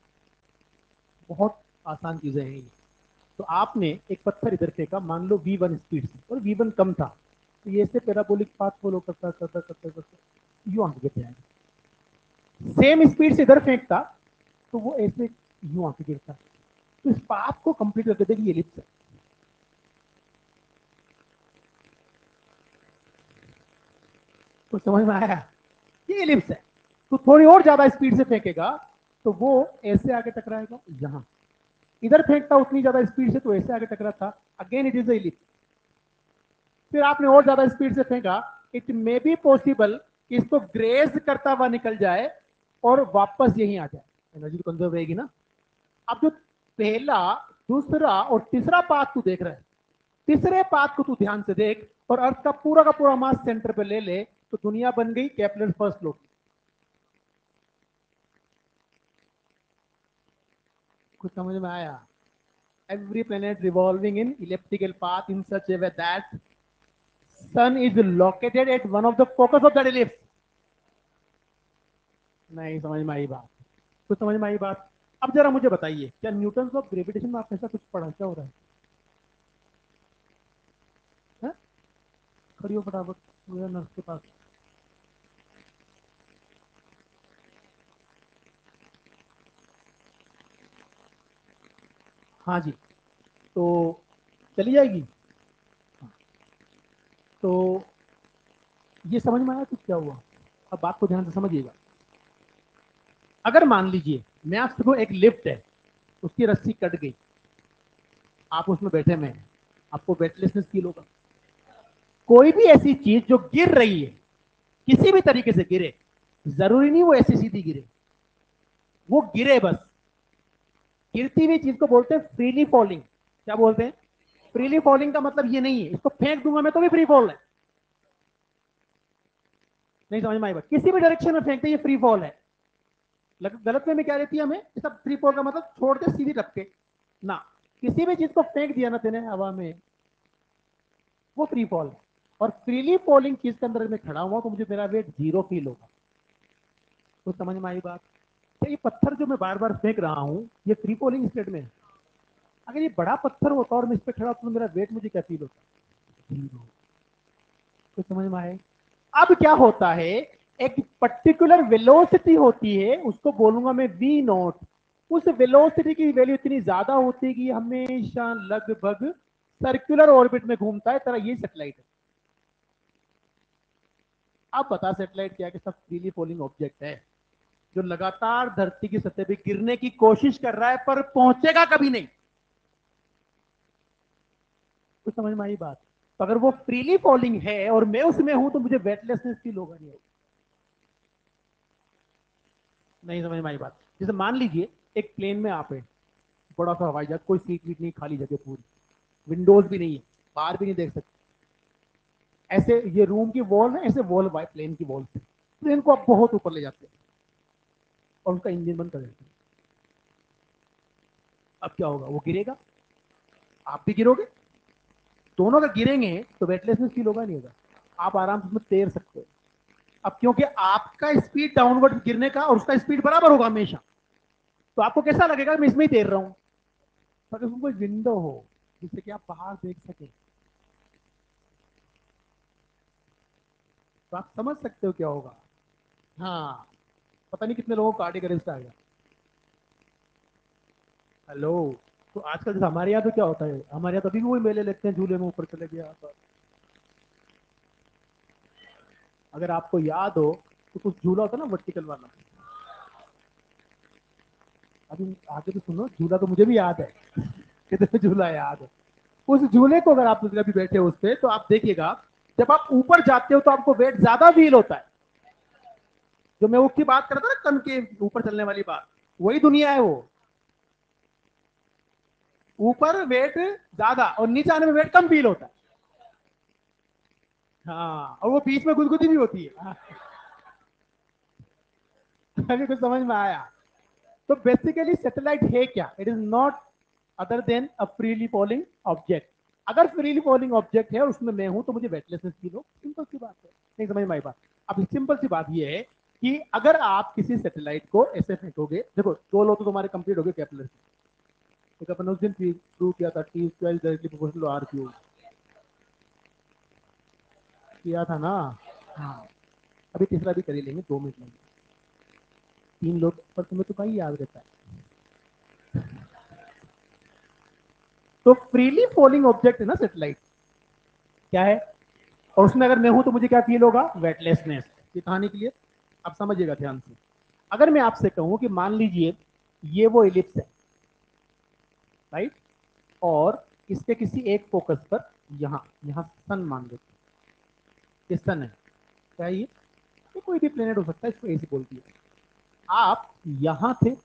बहुत आसान चीजें हैं ये। तो आपने एक पत्थर इधर फेंका, मान लो v1 स्पीड से, और v1 कम था, तो ये ऐसे पैराबोलिक पाथ फॉलो करता करता करता करता यूं आगे गिर जाएगा। सेम स्पीड से इधर फेंकता तो वो ऐसे यूं आके गिरता। तो इस पाथ को कंप्लीट करके देखिए, एलिप्स है। तो समझ में आया? ये एलिप्स है। तो थोड़ी और ज्यादा स्पीड से फेंकेगा तो वो ऐसे आगे टकराएगा यहां, इधर फेंकता उतनी ज्यादा स्पीड से तो ऐसे आगे टकरा था। Again it is ellipse. फिर आपने और ज्यादा स्पीड से फेंका, इट मे बी पॉसिबल कि इसको ग्रेज करता हुआ निकल जाए और वापस यहीं आ जाए, एनर्जी तो कंजर्व रहेगी ना। अब जो पहला, दूसरा और तीसरा पाथ तू देख रहा है, तीसरे पाथ को तू ध्यान से देख, और अर्थ का पूरा मास सेंटर पे ले ले, तो दुनिया बन गई केपलर फर्स्ट लॉ। कुछ समझ में आया? Every planet revolving in elliptical path in such a way that sun is located at one of the focus of that ellipse. नहीं समझ में आई बात? कुछ समझ में आई बात? अब जरा मुझे बताइए, क्या न्यूटन ऑफ ग्रेविटेशन में आपने ऐसा कुछ पढ़ा? क्या हो रहा है? खड़ी हो फटाफट नर्स के पास। हाँ जी, तो चली जाएगी। हाँ, तो ये समझ में आया कि क्या हुआ? अब बात को ध्यान से समझिएगा। अगर मान लीजिए मैं आपसे को एक लिफ्ट है, उसकी रस्सी कट गई, आप उसमें बैठे में हैं, आपको वेटलेसनेस फील होगा। कोई भी ऐसी चीज जो गिर रही है, किसी भी तरीके से गिरे, जरूरी नहीं वो ऐसी सीधी गिरे, वो गिरे बस। गिरती हुई चीज को बोलते हैं फ्रीली फॉलिंग। क्या बोलते हैं? फ्रीली फॉलिंग का मतलब ये नहीं है इसको फेंक दूंगा मैं तो भी फ्री फॉल है। नहीं समझ में आई बात? किसी भी डायरेक्शन में फेंकते ये फ्री फॉल है। गलत में क्या रहती है हमें, सब फ्री फॉल का मतलब छोड़ते सीधी टपके ना। किसी भी चीज को फेंक दिया ना तेने हवा में, वो फ्री फॉल है। और फ्रीली फॉलिंग चीज के अंदर मैं खड़ा हुआ तो मुझे मेरा वेट जीरो फील होगा। तो समझ में आई बात? तो ये पत्थर जो मैं बार बार फेंक रहा हूँ ये फ्री फॉलिंग स्टेट में है। अगर ये बड़ा पत्थर होता और मैं इस पर खड़ा होता तो मेरा वेट मुझे क्या फील होता? जीरो। तो समझ में आए? अब क्या होता है, एक पर्टिकुलर वेलोसिटी होती है, उसको बोलूंगा मैं वी नॉट। उस वेलोसिटी की वैल्यू इतनी ज्यादा होती है कि हमेशा लगभग सर्कुलर ऑर्बिट में घूमता है, तरह ये सैटेलाइट है। अब बता सैटेलाइट क्या है? कि सब फ्रीली फॉलिंग ऑब्जेक्ट है जो लगातार धरती की सतह पे गिरने की कोशिश कर रहा है पर पहुंचेगा कभी नहीं। तो समझ में आई बात? तो अगर वो फ्रीली फॉलिंग है और मैं उसमें हूं तो मुझे वेटलेसनेस फील होगा नहीं होगा? नहीं समझ में आई बात? जैसे मान लीजिए एक प्लेन में आप है, बड़ा सा हवाई जहाज, कोई सीट वीट नहीं, खाली जगह पूरी, विंडोज भी नहीं है, बाहर भी नहीं देख सकते। ऐसे ये रूम की वॉल है, ऐसे वॉल बाय प्लेन की वॉल से प्लेन को आप बहुत ऊपर ले जाते हैं और उसका इंजन बंद कर देते हैं। अब क्या होगा? वो गिरेगा, आप भी गिरोगे, दोनों अगर गिरेंगे तो वेटलेसनेस फील होगा नहीं होगा? आप आराम से उसमें तैर सकते हो। अब क्योंकि आपका स्पीड डाउनवर्ड गिरने का और उसका स्पीड बराबर होगा हमेशा, तो आपको कैसा लगेगा मैं इसमें ही तैर रहा हूं। पर उसमें कोई विंडो हो जिससे कि आप बाहर देख सके, तो आप समझ सकते हो क्या होगा। हाँ, पता नहीं कितने लोगों को कार्डियक अरेस्ट आएगा। हेलो। तो आजकल जैसे हमारे यहाँ तो क्या होता है, हमारे यहाँ तो अभी भी वही मेले लगते हैं, झूले में ऊपर चले गया तो। अगर आपको याद हो तो कुछ झूला होता है ना वर्टिकल वाला, अभी आगे तो सुनो, झूला तो मुझे भी याद है कितने झूला याद है। उस झूले को अगर आप कभी बैठे हो उस पर तो आप देखिएगा, जब आप ऊपर जाते हो तो आपको वेट ज्यादा फील होता है। जो मैं उसकी बात कर रहा था ना, कन के ऊपर चलने वाली बात, वही दुनिया है वो। ऊपर वेट ज्यादा और नीचे आने में वेट कम फील होता है। हाँ, और वो बीच में गुदगुदी भी होती है। हाँ, अभी कुछ समझ में आया? तो बेसिकली सैटेलाइट है क्या? It is not other than a freely falling object. अगर फ्रीली फॉलिंग ऑब्जेक्ट है और उसमें मैं हूं तो मुझे वेटलेसनेस फील हो, सिंपल सी बात है। नहीं समझ में आई बात? अब सिंपल सी बात ये है कि अगर आप किसी सैटेलाइट को ऐसे फेंकोगे, देखो दो लो तो तुम्हारे कंप्लीट हो गए केपलर से। एक अपन उस दिन प्रूव किया था, T equal directly proportional to R cube, किया था ना? हाँ, अभी तीसरा भी कर ही लेंगे, 2 मिनट में। तीन लोग पर तुम्हें तो कहीं याद रहता है। तो फ्रीली फॉलिंग ऑब्जेक्ट है ना सैटेलाइट, क्या है? और उसमें अगर मैं हूं तो मुझे क्या फील होगा? वेटलेसनेस। ये कहानी के लिए आप समझिएगा ध्यान से। अगर मैं आपसे कहूं कि मान लीजिए ये वो इलिप्स है, राइट, और इसके किसी एक फोकस पर यहां यहां सन मान लेते हैं, ये सन है, क्या है ये कोई भी प्लेनेट हो सकता है, इसको ऐसे बोल दिया। आप यहां थे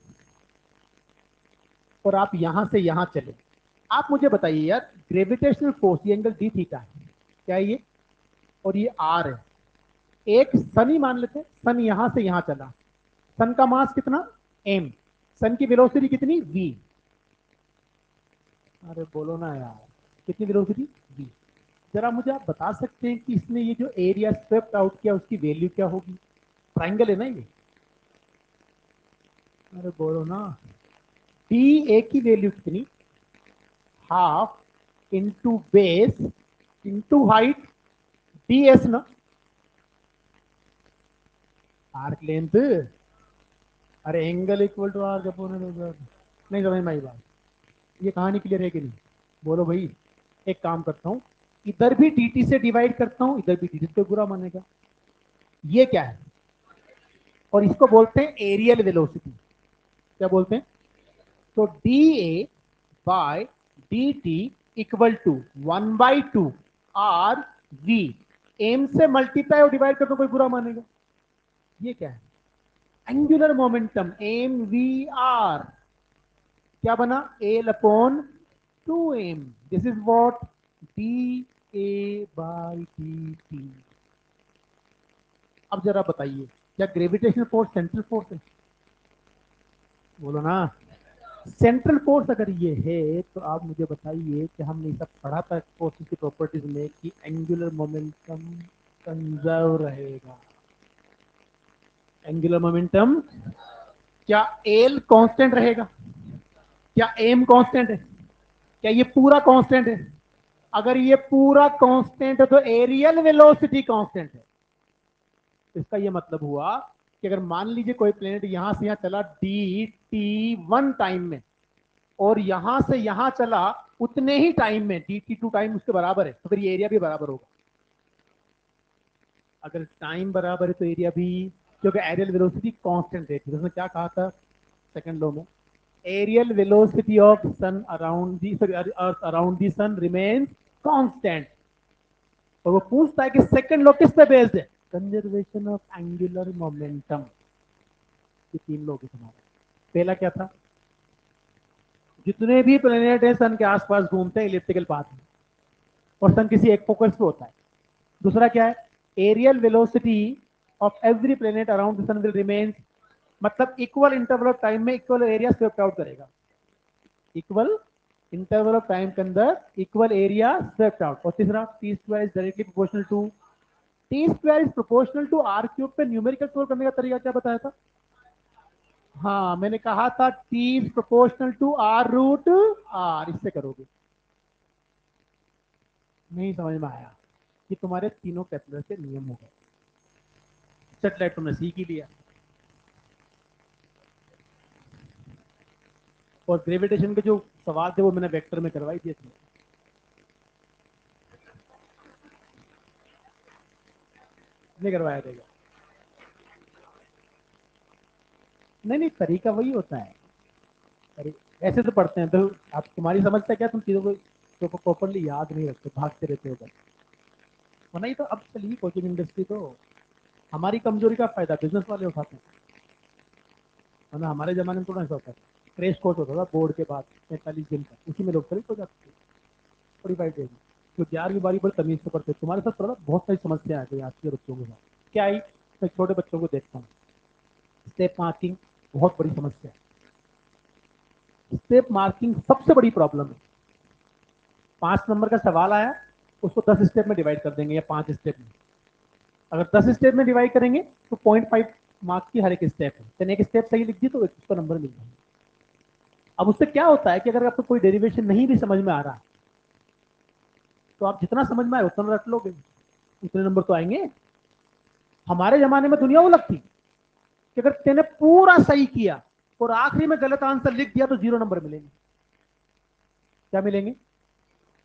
और आप यहां से यहां चले। आप मुझे बताइए यार, ग्रेविटेशनल फोर्स, ये एंगल डी थीटा है, क्या है ये? और ये आर है। एक सन ही मान लेते हैं, सन यहां से यहां चला, सन का मास कितना? एम। सन की वेलोसिटी कितनी? वी। अरे बोलो ना यार, कितनी वेलोसिटी? वी। जरा मुझे आप बता सकते हैं कि इसने ये जो एरिया स्वेप्ट आउट किया उसकी वैल्यू क्या होगी? ट्राइंगल है ना ये? अरे बोलो ना। डी ए की वैल्यू कितनी? Half into base into height, D S ना, आर्क लेंथ। अरे एंगल इक्वल टू आर नहीं समझ में आई बात? ये कहानी क्लियर है कि नहीं? बोलो भाई। एक काम करता हूं, इधर भी dt से डिवाइड करता हूं, इधर भी dt, तो बुरा मानेगा। ये क्या है? और इसको बोलते हैं एरियल वेलोसिटी। क्या बोलते हैं? तो D A by D T equal to 1/2 R V. एम से मल्टीप्लाई और डिवाइड कर दो, कोई बुरा मानेगा? ये क्या है? Angular momentum M V R क्या बना, L upon 2m, this is what, D A by D T. अब जरा बताइए, क्या ग्रेविटेशनल फोर्स सेंट्रल फोर्स है? बोलो ना। सेंट्रल फोर्स अगर ये है तो आप मुझे बताइए कि हमने सब पढ़ा था फोर्सेस की प्रॉपर्टीज में कि एंगुलर मोमेंटम कंजर्व रहेगा। एंगुलर मोमेंटम, क्या एल कांस्टेंट रहेगा? क्या एम कांस्टेंट है? क्या ये पूरा कांस्टेंट है? अगर ये पूरा कांस्टेंट है तो एरियल वेलोसिटी कांस्टेंट है। इसका ये मतलब हुआ कि अगर मान लीजिए कोई प्लेनेट यहां से यहां चला डी टी वन टाइम में, और यहां से यहां चला उतने ही टाइम में, डी टी टू टाइम उसके बराबर है, तो फिर ये एरिया भी बराबर होगा। अगर टाइम बराबर है तो एरिया भी, क्योंकि एरियल वेलोसिटी कांस्टेंट है। उसने क्या कहा था सेकंड लॉ में, areal velocity of sun around the earth around the sun remains constant. और वो पूछता है कि सेकंड लॉ किस पे बेस्ड है, कंजर्वेशन ऑफ एंगुलर मोमेंटम। ये तीन लोग तुम्हारे, पहला क्या था, जितने भी प्लेनेट है सन के आसपास घूमते हैं इलिप्टिकल पाथ में, और सन किसी एक फोकस पे होता है। दूसरा क्या है, areal velocity of every planet around the sun will remain, मतलब इक्वल इंटरवल ऑफ टाइम में इक्वल एरिया स्वेप्ट आउट करेगा। इक्वल इंटरवल ऑफ टाइम के अंदर इक्वल एरिया स्वेप्ट आउट। और तीसरा, T square is directly proportional to, T square is proportional to R cube पे numerical solve करने का तरीका क्या बताया था? हाँ, मैंने कहा था T is proportional to R root R, इससे करोगे। नहीं समझ में आया? ये तुम्हारे तीनों कैपिलर के नियम हो गए। सेटेलाइट तुमने सीख ही लिया, और ग्रेविटेशन के जो सवाल थे वो मैंने वेक्टर में करवाई दिए थे। नहीं करवाया देगा? नहीं नहीं, तरीका वही होता है। ऐसे तो पढ़ते हैं तो आप, तुम्हारी समझता क्या, तुम चीजों को प्रॉपरली याद नहीं रखते, भागते रहते हो बस। वरना ये तो अब चली कोचिंग इंडस्ट्री तो हमारी कमजोरी का फायदा बिजनेस वाले उठाते हैं। वरना हमारे जमाने में थोड़ा ऐसा होता है, क्रैश कोर्स होता था बोर्ड के बाद 45 दिन का, उसी में लोग सेलेक्ट हो जाते थे 45 डेज में। तो 11वीं 12वीं बड़े तमीज से पढ़ते, तुम्हारे साथ पढ़ा बहुत सारी समस्या आ गई आज के बच्चों के साथ। क्या आई, मैं छोटे बच्चों को देखता हूँ, स्टेप मार्किंग बहुत बड़ी समस्या है। स्टेप मार्किंग सबसे बड़ी प्रॉब्लम है। 5 नंबर का सवाल आया, उसको 10 स्टेप में डिवाइड कर देंगे या 5 स्टेप में। अगर 10 स्टेप में डिवाइड करेंगे तो 0.5 मार्क्स की हर एक स्टेप है, तो एक स्टेप सही लिख दी तो उसका नंबर मिल जाएगा। अब उससे क्या होता है कि अगर आपको कोई डेरिवेशन नहीं भी समझ में आ रहा, तो आप जितना समझ में आए उतना रख लोगे, उतने नंबर तो आएंगे। हमारे जमाने में दुनिया वो लगती कि अगर तेने पूरा सही किया और आखिरी में गलत आंसर लिख दिया तो 0 नंबर मिलेंगे। क्या मिलेंगे?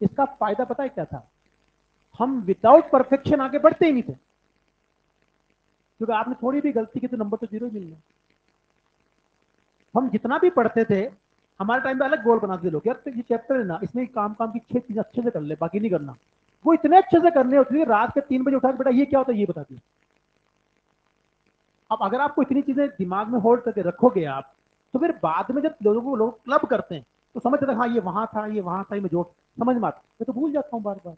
इसका फायदा पता है क्या था, हम विदाउट परफेक्शन आगे बढ़ते ही नहीं थे, क्योंकि आपने थोड़ी भी गलती की तो नंबर तो 0 ही मिलना। हम जितना भी पढ़ते थे, हमारे टाइम पे अलग गोल बनाते थे लोग, यार तो ये चैप्टर है ना, इसमें काम काम की 6 चीजें अच्छे से कर ले, बाकी नहीं करना। वो इतने अच्छे से करने होते थे, रात के 3 बजे उठा के बेटा ये क्या होता है ये बता दिया। अब अगर आपको इतनी चीजें दिमाग में होल्ड करके रखोगे आप, तो फिर बाद में जब लोगों को लोग क्लब करते हैं तो समझ जाते हैं हाँ ये वहां था, ये वहां था, ये मैं जोड़ समझ में आता, मैं तो भूल जाता हूँ बार बार।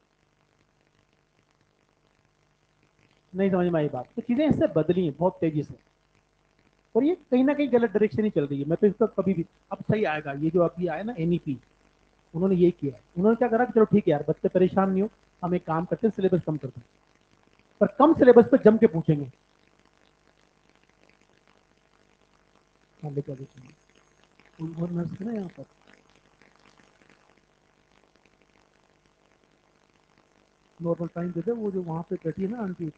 नहीं समझ में आई बात, तो चीजें इससे बदली हैं बहुत तेजी से, और ये कहीं ना कहीं गलत डायरेक्शन ही चल रही है। मैं तो इसका कभी भी, अब सही आएगा ये जो अभी आया ना एनईपी, उन्होंने ये किया है। उन्होंने क्या करा कि चलो ठीक है यार, बच्चे परेशान नहीं हो, हम एक काम करते हैं सिलेबस कम करते हैं, पर कम सिलेबस पे जम के पूछेंगे। हाँ, लेकर देखेंगे। और नर्स है ना यहाँ पर, नॉर्मल टाइम दे दे, वो जो वहाँ पे बैठी है ना आंटी,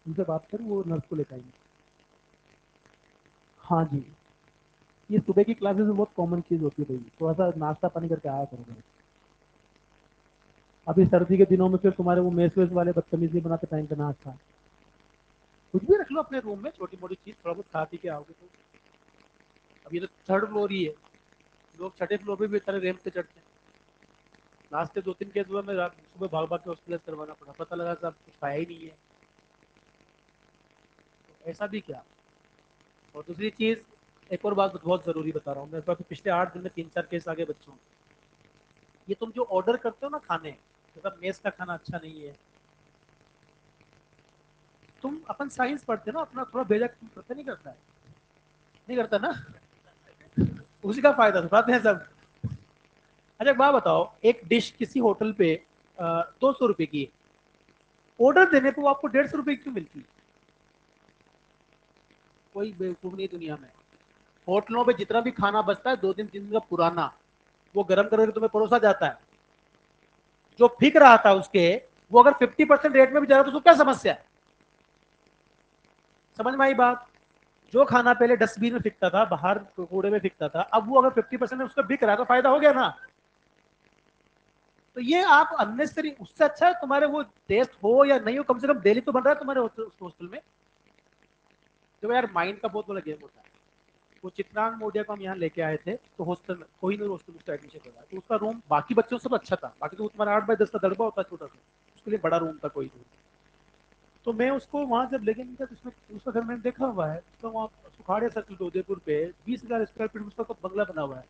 उनसे बात कर, वो नर्स को लेकर आएंगे। हाँ जी, ये सुबह की क्लासेस में बहुत कॉमन चीज होती है भाई, थोड़ा सा नाश्ता पानी करके आया करो भाई। अभी सर्दी के दिनों में फिर तुम्हारे वो मेस वेस वाले बदतमीजी बनाते टाइम पे नाश्ता, कुछ भी रख लो अपने रूम में, छोटी मोटी चीज थोड़ा बहुत खा पी के आओगे तो। अब ये तो 3rd फ्लोर ही है, लोग 6ठे फ्लोर पे भी इतने रैंप पे चढ़ते हैं। लास्ट के 2-3 केस हुआ, मैं सुबह भाग भाग के हॉस्पिटल करवाना पड़ा, पता लगा साहब कुछ खाया ही नहीं है। तो ऐसा भी क्या, और दूसरी चीज, एक और बात बहुत जरूरी बता रहा हूँ, मेरे पास पिछले 8 दिन में 3-4 केस आगे बच्चों के। ये तुम जो ऑर्डर करते हो ना खाने, मतलब मेस का खाना अच्छा नहीं है, तुम अपन साइंस पढ़ते हो ना, अपना थोड़ा बेझक तुम करते नहीं करता है, नहीं करता ना, उसी का फायदा उठाते हैं सब। अच्छा एक बात बताओ, एक डिश किसी होटल पे 200 रुपए की है, ऑर्डर देने पे वो आपको 150 रुपए की क्यों मिलती है? कोई बेवकूफ नहीं दुनिया में। होटलों पे जितना भी खाना बचता है 2 दिन 3 दिन का पुराना, वो गर्म करके तुम्हें परोसा जाता है। जो फिक रहा था उसके, वो अगर 50% रेट में भी जा रहा है तो उसको क्या समस्या है? समझ में आई बात? जो खाना पहले डस्टबिन में फिकता था, बाहर कूड़े में फिकता था, अब वो अगर 50% में उसका बिक रहा है तो फायदा हो गया ना। तो ये आप अननेसेसरी, उससे अच्छा है तुम्हारे वो टेस्ट हो या नहीं हो, कम से कम डेली तो बन रहा है तुम्हारे हॉस्टल में। तो यार माइंड का बहुत बड़ा गेम होता है। वो चित्रांग मोडिया को हम यहाँ लेके आए थे, तो हॉस्टल में कोई नहीं, हॉस्टल उसका एडमिशन करवाया, तो उसका रूम बाकी बच्चों से सब अच्छा था, बाकी तो तुम्हारा 8x10 का दड़बा होता है छोटा सा, उसके लिए बड़ा रूम था कोई नहीं। तो मैं उसको वहां जब लेके गया तो उसमें उसका घर मैंने देखा हुआ है, तो वहाँ सुखाड़िया सर्किल पे उदयपुर पे 20,000 स्क्वायर फीट में उसका तो बंगला बना हुआ है।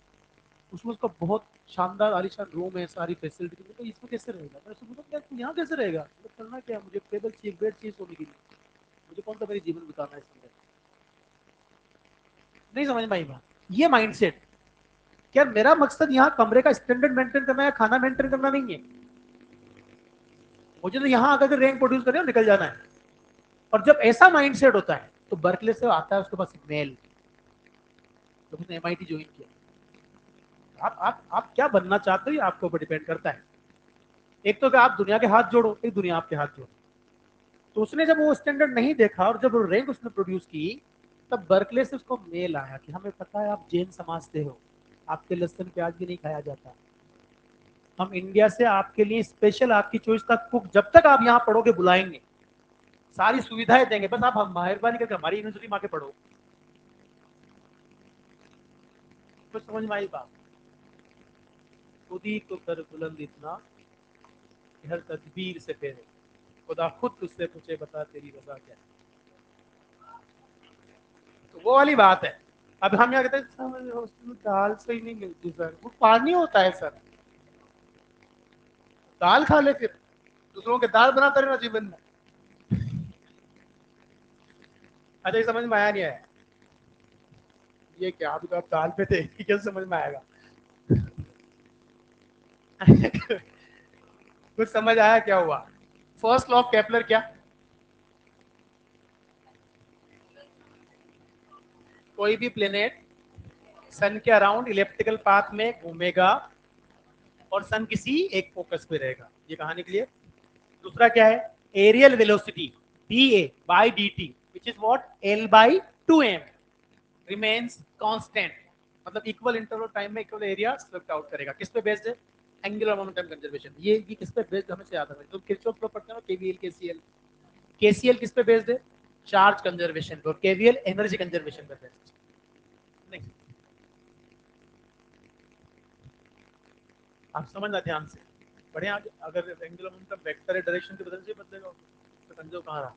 उसमें उसका बहुत शानदार आलीशान रूम है, सारी फैसिलिटी, तो इसमें कैसे रहेगा? मैं उसको बोला तू यहाँ कैसे रहेगा? तो करना क्या, मुझे टेबल चाहिए, बेड चाहिए सोने के लिए, मुझे कौन सा मेरी जीवन बिताना है इसके अंदर? नहीं समझ में आई बात? ये माइंडसेट, क्या मेरा मकसद यहाँ कमरे का स्टैंडर्ड मेंटेन करना है, खाना मेंटेन करना नहीं है। मुझे तो यहाँ आकर रैंक प्रोड्यूस करने और निकल जाना है। और जब ऐसा माइंडसेट होता है तो बर्कले से आता है उसके पास मेल, तो उसने एमआईटी ज्वाइन किया। आप क्या बनना चाहते हो ये आपके ऊपर डिपेंड करता है। एक तो कि आप दुनिया के हाथ जोड़ो, एक दुनिया आपके हाथ जोड़ो। तो उसने जब वो स्टैंडर्ड नहीं देखा और जब रैंक उसने प्रोड्यूस की, तब बर्कले से उसको मेल आया कि हमें पता है आप जैन समाज से हो, आपके लहसुन प्याज भी नहीं खाया जाता, हम इंडिया से आपके लिए स्पेशल आपकी चॉइस का कुक जब तक आप यहाँ पढ़ोगे बुलाएंगे, सारी सुविधाएं देंगे, बस आप मेहरबानी करके हमारी यूनिवर्सिटी में आके पढ़ो। तो समझ में आई बात? खुद ही तो कर बुलंद इतना कि हर तदबीर से फेरे, खुदा खुद तुझसे पूछे बता तेरी वजह क्या है। तो वो वाली बात है। अब हम यहाँ कहते हैं सर हॉस्टल में दाल सही नहीं मिलती सर, वो पानी होता है सर, दाल खा ले फिर, दूसरों के दाल बनाता रहना जीवन में। अच्छा ये समझ में आया नहीं आया? ये क्या, अभी तो आप दाल पे थे, कैसे समझ में आएगा? कुछ समझ आया क्या हुआ? फर्स्ट लॉ ऑफ केपलर क्या? कोई भी प्लेनेट सन के अराउंड इलेप्टिकल पाथ में घूमेगा और सन किसी एक फोकस पे रहेगा, ये कहानी क्लियर? दूसरा क्या है? Areal velocity D A by D T which is what L by two M remains constant, मतलब इक्वल इंटरवल टाइम में इक्वल एरिया स्वेप्ट आउट करेगा। किस पे बेस्ड है? Angular momentum conservation. ये किस पे बेस्ड हमें से याद है, तो किरचॉफ लॉ पढ़ते हैं ना, केवीएल केसीएल। केसीएल किस पे बेस्ड है? चार्ज कंजर्वेशन पे, और केवीएल एनर्जी कंजर्वेशन पे बेस्ड। नहीं, आप समझना ध्यान से बढ़िया। अगर एंगुलर मोमेंटम वेक्टर है, डायरेक्शन के बदल से बदलेगा तो कंजर्व कहाँ रहा?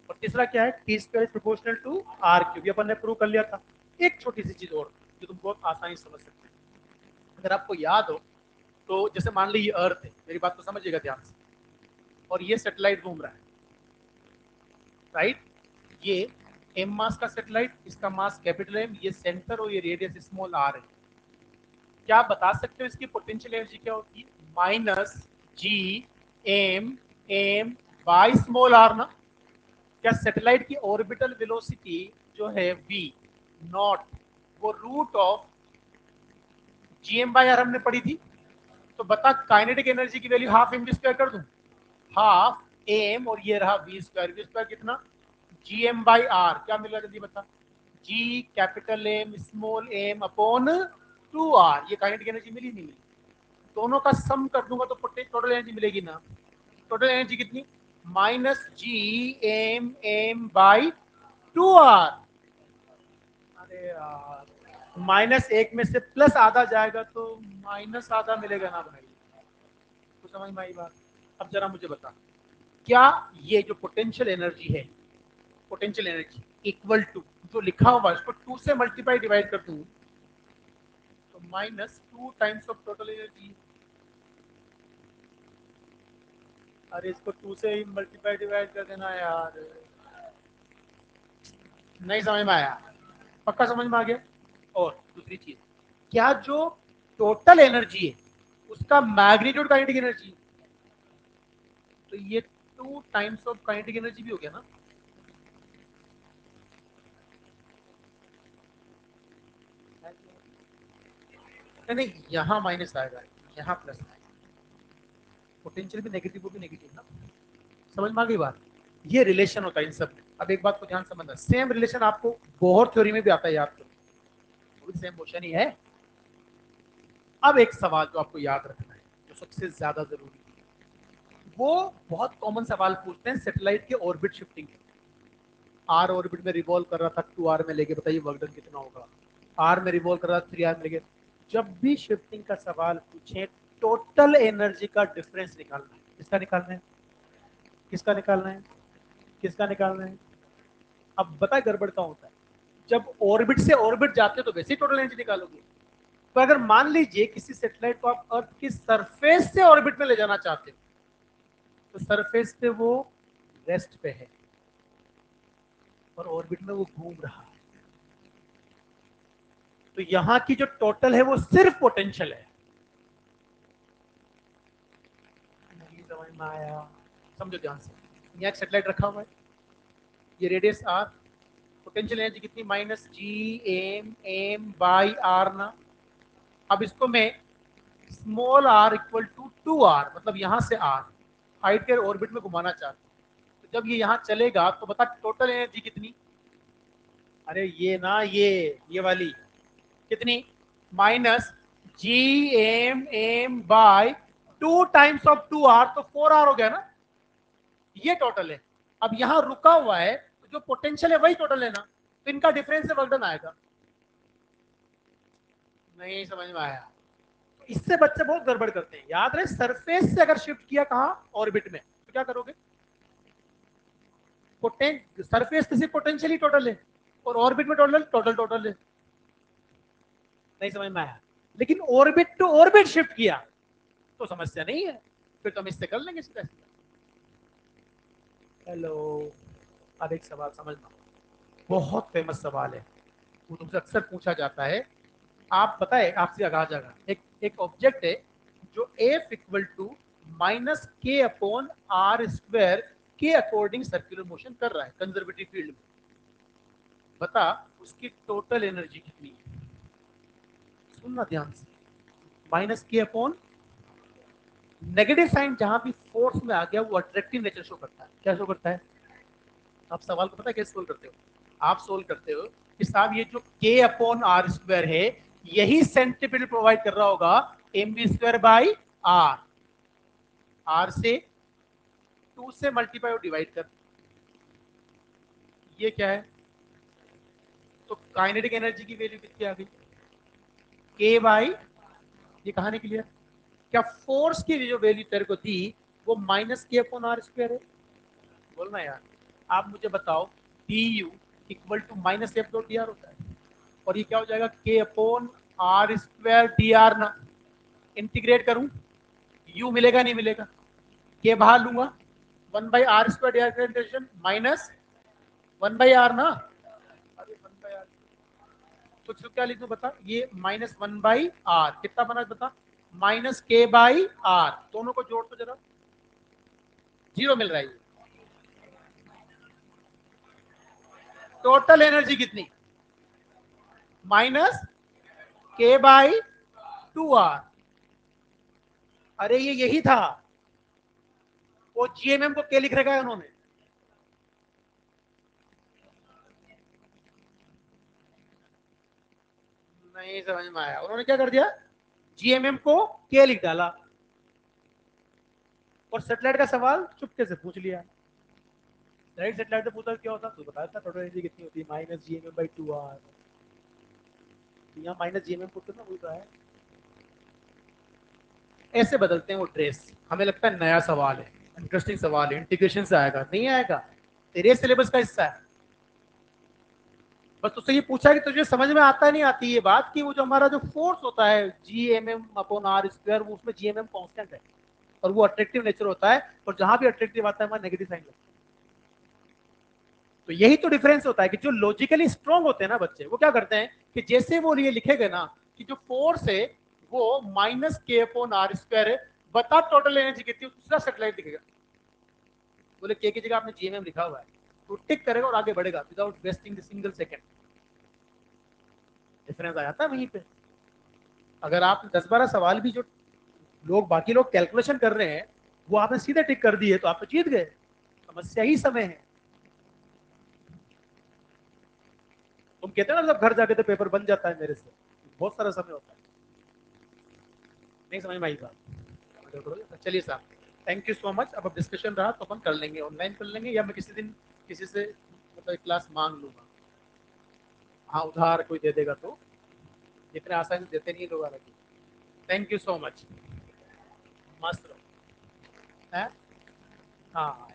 और तीसरा क्या है? T square is proportional to R cube, ये अपन ने प्रूव कर लिया था। एक छोटी सी चीज और जो तुम बहुत आसानी से समझ सकते हो, अगर आपको याद हो, तो जैसे मान ली ये अर्थ है, मेरी बात को समझिएगा ध्यान से, और ये सैटेलाइट घूम रहा है, राइट? ये एम मास का सैटेलाइट, इसका मास कैपिटल एम, ये सेंटर और ये रेडियस स्मॉल आर है। क्या आप बता सकते हो इसकी पोटेंशियल एनर्जी क्या होती है? Minus G M M by small R ना। क्या सैटेलाइट की ऑर्बिटल वेलोसिटी जो है वी नॉट, वो root of G M by R हमने पढ़ी थी? तो बता काइनेटिक एनर्जी की वैल्यू हाफ एम स्क्वायर कर दूं, हाफ एम, और ये रहा वी स्क्वायर, वी स्क्वायर कितना? जी एम बाई आर, क्या मिला जल्दी बता? G capital M small M upon 2 R. ये काइनेटिक एनर्जी मिली नहीं मिली? दोनों का सम कर दूंगा तो टोटल एनर्जी मिलेगी ना। टोटल एनर्जी कितनी? Minus G M M by 2 R. अरे यार, माइनस एक में से प्लस आधा जाएगा तो माइनस आधा मिलेगा ना भाई। तो समझ में आई बात? अब जरा मुझे बता, क्या ये जो पोटेंशियल एनर्जी है, पोटेंशियल एनर्जी इक्वल टू जो लिखा हुआ है उसको 2 से मल्टीप्लाई डिवाइड कर दूं तो -2 टाइम्स ऑफ टोटल एनर्जी। अरे इसको 2 से ही मल्टीप्लाई डिवाइड कर देना यार, नहीं समझ में आया? पक्का समझ में आ गया? और दूसरी चीज, क्या जो टोटल एनर्जी है उसका मैग्नीट्यूड काइनेटिक एनर्जी, तो ये 2 टाइम्स ऑफ काइनेटिक एनर्जी भी हो गया ना। नहीं, यहाँ माइनस आएगा, यहाँ प्लस आएगा। पोटेंशियल भी नेगेटिव, वो भी नेगेटिव ना। समझ में आ गई बात? ये रिलेशन होता है इन सब में। अब एक बात को ध्यान समझना, सेम रिलेशन आपको बोहर थ्योरी में भी आता है, याद करो, वो भी सेम मोशन ही है। अब एक सवाल जो आपको याद रखना है, जो सबसे ज्यादा जरूरी है, वो बहुत कॉमन सवाल पूछते हैं सैटेलाइट के ऑर्बिट शिफ्टिंग। आर ऑर्बिट में रिवॉल्व कर रहा था 2r में लेके, बताइए वर्क डन कितना होगा। आर में रिवॉल्व कर रहा था 3r में लेके। जब भी शिफ्टिंग का सवाल पूछे, टोटल एनर्जी का डिफरेंस निकालना है। किसका निकालना है? किसका निकालना है? किसका निकालना है? अब बताए गड़बड़ का होता है, जब ऑर्बिट से ऑर्बिट जाते हो तो वैसे ही टोटल एनर्जी निकालोगे। तो अगर मान लीजिए किसी सैटेलाइट को आप अर्थ की सरफेस से ऑर्बिट में ले जाना चाहते हो, तो सरफेस पे वो रेस्ट पे है और ऑर्बिट में वो घूम रहा है, तो यहां की जो टोटल है वो सिर्फ पोटेंशियल है। नहीं समझ में आया? समझो ध्यान से, यहाँ एक सैटेलाइट रखा हुआ है, ये रेडियस आर, पोटेंशियल एनर्जी कितनी? -G m m/r ना। अब इसको मैं small r equal to 2r, मतलब यहां से r हाइट के ऑर्बिट में घुमाना चाहता हूं, तो जब ये यहां चलेगा तो बता टोटल एनर्जी कितनी? अरे ये ना, ये वाली कितनी? -G m m/2 times of 2r, तो 4r हो गया ना। ये टोटल है। अब यहां रुका हुआ है, तो जो पोटेंशियल है वही टोटल है ना, तो इनका डिफरेंस से वर्क डन आएगा। नहीं समझ में आया? इससे बच्चे बहुत गड़बड़ करते हैं। याद रहे, सरफेस से अगर शिफ्ट किया कहां? ऑर्बिट में, तो क्या करोगे? सरफेस किसी पोटेंशियली टोटल है और ऑर्बिट में टोटल टोटल टोटल है। नहीं समझ में आया? लेकिन ऑर्बिट टू ऑर्बिट शिफ्ट किया तो समस्या नहीं है, फिर तो हम इससे कर लेंगे सीधा सीधा। हेलो, अब एक सवाल समझना, बहुत फेमस सवाल है, वो तुमसे अक्सर पूछा जाता है। आप बताए, आपसे कहा जाएगा, एक ऑब्जेक्ट है जो एफ इक्वल टू -k/r² के अकॉर्डिंग सर्कुलर मोशन कर रहा है कंजर्वेटिव फील्ड में। बता उसकी टोटल एनर्जी कितनी है? सुनना ध्यान से, -k/, नेगेटिव साइन जहां भी फोर्स में आ गया वो अट्रैक्टिव नेचर शो करता है। क्या शो करता है? आप सवाल को पता है कैसे सोल्व करते हो? आप सोल्व करते हो कि साहब ये जो k/r² है, यही सेंटीमीटर प्रोवाइड कर रहा होगा mv²/r। r से 2 से मल्टीप्लाई और डिवाइड कर, ये क्या है? तो काइनेटिक एनर्जी की वैल्यू कितनी आ गई? k/, ये कहां निकली है? क्या फोर्स की जो वैल्यू तेरे को दी वो -k/r² है? बोलना यार। आप मुझे बताओ, du इक्वल टू -f.dr होता है, और ये क्या हो जाएगा? k/r² ना। इंटीग्रेट करूं, u मिलेगा नहीं मिलेगा? के बाहर लूंगा, 1/r² इंटीग्रेशन माइनस 1/r ना। अरे 1/r, तो क्या लिख दूं बता? ये -1/r कितना बना बता? -k/r, दोनों को जोड़ तो जरा, 0 मिल रहा है। टोटल एनर्जी कितनी? -k/2r। अरे ये यही था, वो जीएमएम को क्या लिख रखा है उन्होंने? नहीं समझ में आया? उन्होंने क्या कर दिया? जीएमएम को के लिख डाला और सेटेलाइट का सवाल चुपके से पूछ लिया। राइट, सेटेलाइट से पूछा क्या होता, तू बताया था टोटल एनर्जी कितनी होती है? -gmm/2r। यहाँ -gmm पुट करना बोल रहा है। ऐसे बदलते हैं वो ड्रेस। हमें लगता है नया सवाल है, इंटरेस्टिंग सवाल है,, इंटीग्रेशन से आएगा, नहीं आएगा, तेरे सिलेबस का हिस्सा है। 2 से मल्टीप्लाई डिवाइड कर, 2 से मल्टीप्लाई बस तुझसे ये पूछा कि तुझे समझ में आता नहीं आती ये बात कि वो जो हमारा जो फोर्स होता है Gmm/r², वो उसमें Gmm कांस्टेंट है और वो अट्रैक्टिव नेचर होता है, और जहां भी अट्रैक्टिव आता है वहां नेगेटिव साइन लगता है। तो यही तो डिफरेंस होता है कि जो लॉजिकली स्ट्रांग होते हैं ना बच्चे, वो क्या करते हैं कि जैसे वो ये लिखेगा ना कि जो फोर्स है वो -k/r² है, बता टोटल एनर्जी कितनी, दूसरा सेटेलाइट दिखेगा, बोले के की जगह आपने Gmm लिखा हुआ है, तो टिक करेगा और आगे बढ़ेगा without wasting single second. Difference आ जाता है वहीं पे। अगर आप 10-12 सवाल भी जो बाकी लोग कैलकुलेशन कर रहे हैं वो आपने सीधे टिक कर दिए तो आप तो जीत गए। समस्या ही समय है। तुम कहते हो ना जब घर जाके तो पेपर बन जाता है, मेरे से बहुत सारा समय होता है। नहीं समझ में आई बात? चलिए साहब, थैंक यू सो मच। अब डिस्कशन रहा तो अपन कर लेंगे, ऑनलाइन कर लेंगे, या मैं किसी दिन किसी से मतलब क्लास मांग लूंगा। हाँ, उधार कोई दे देगा तो, इतने आसानी से देते नहीं लोग। Thank you so much. मस्त रहो। हाँ हाँ।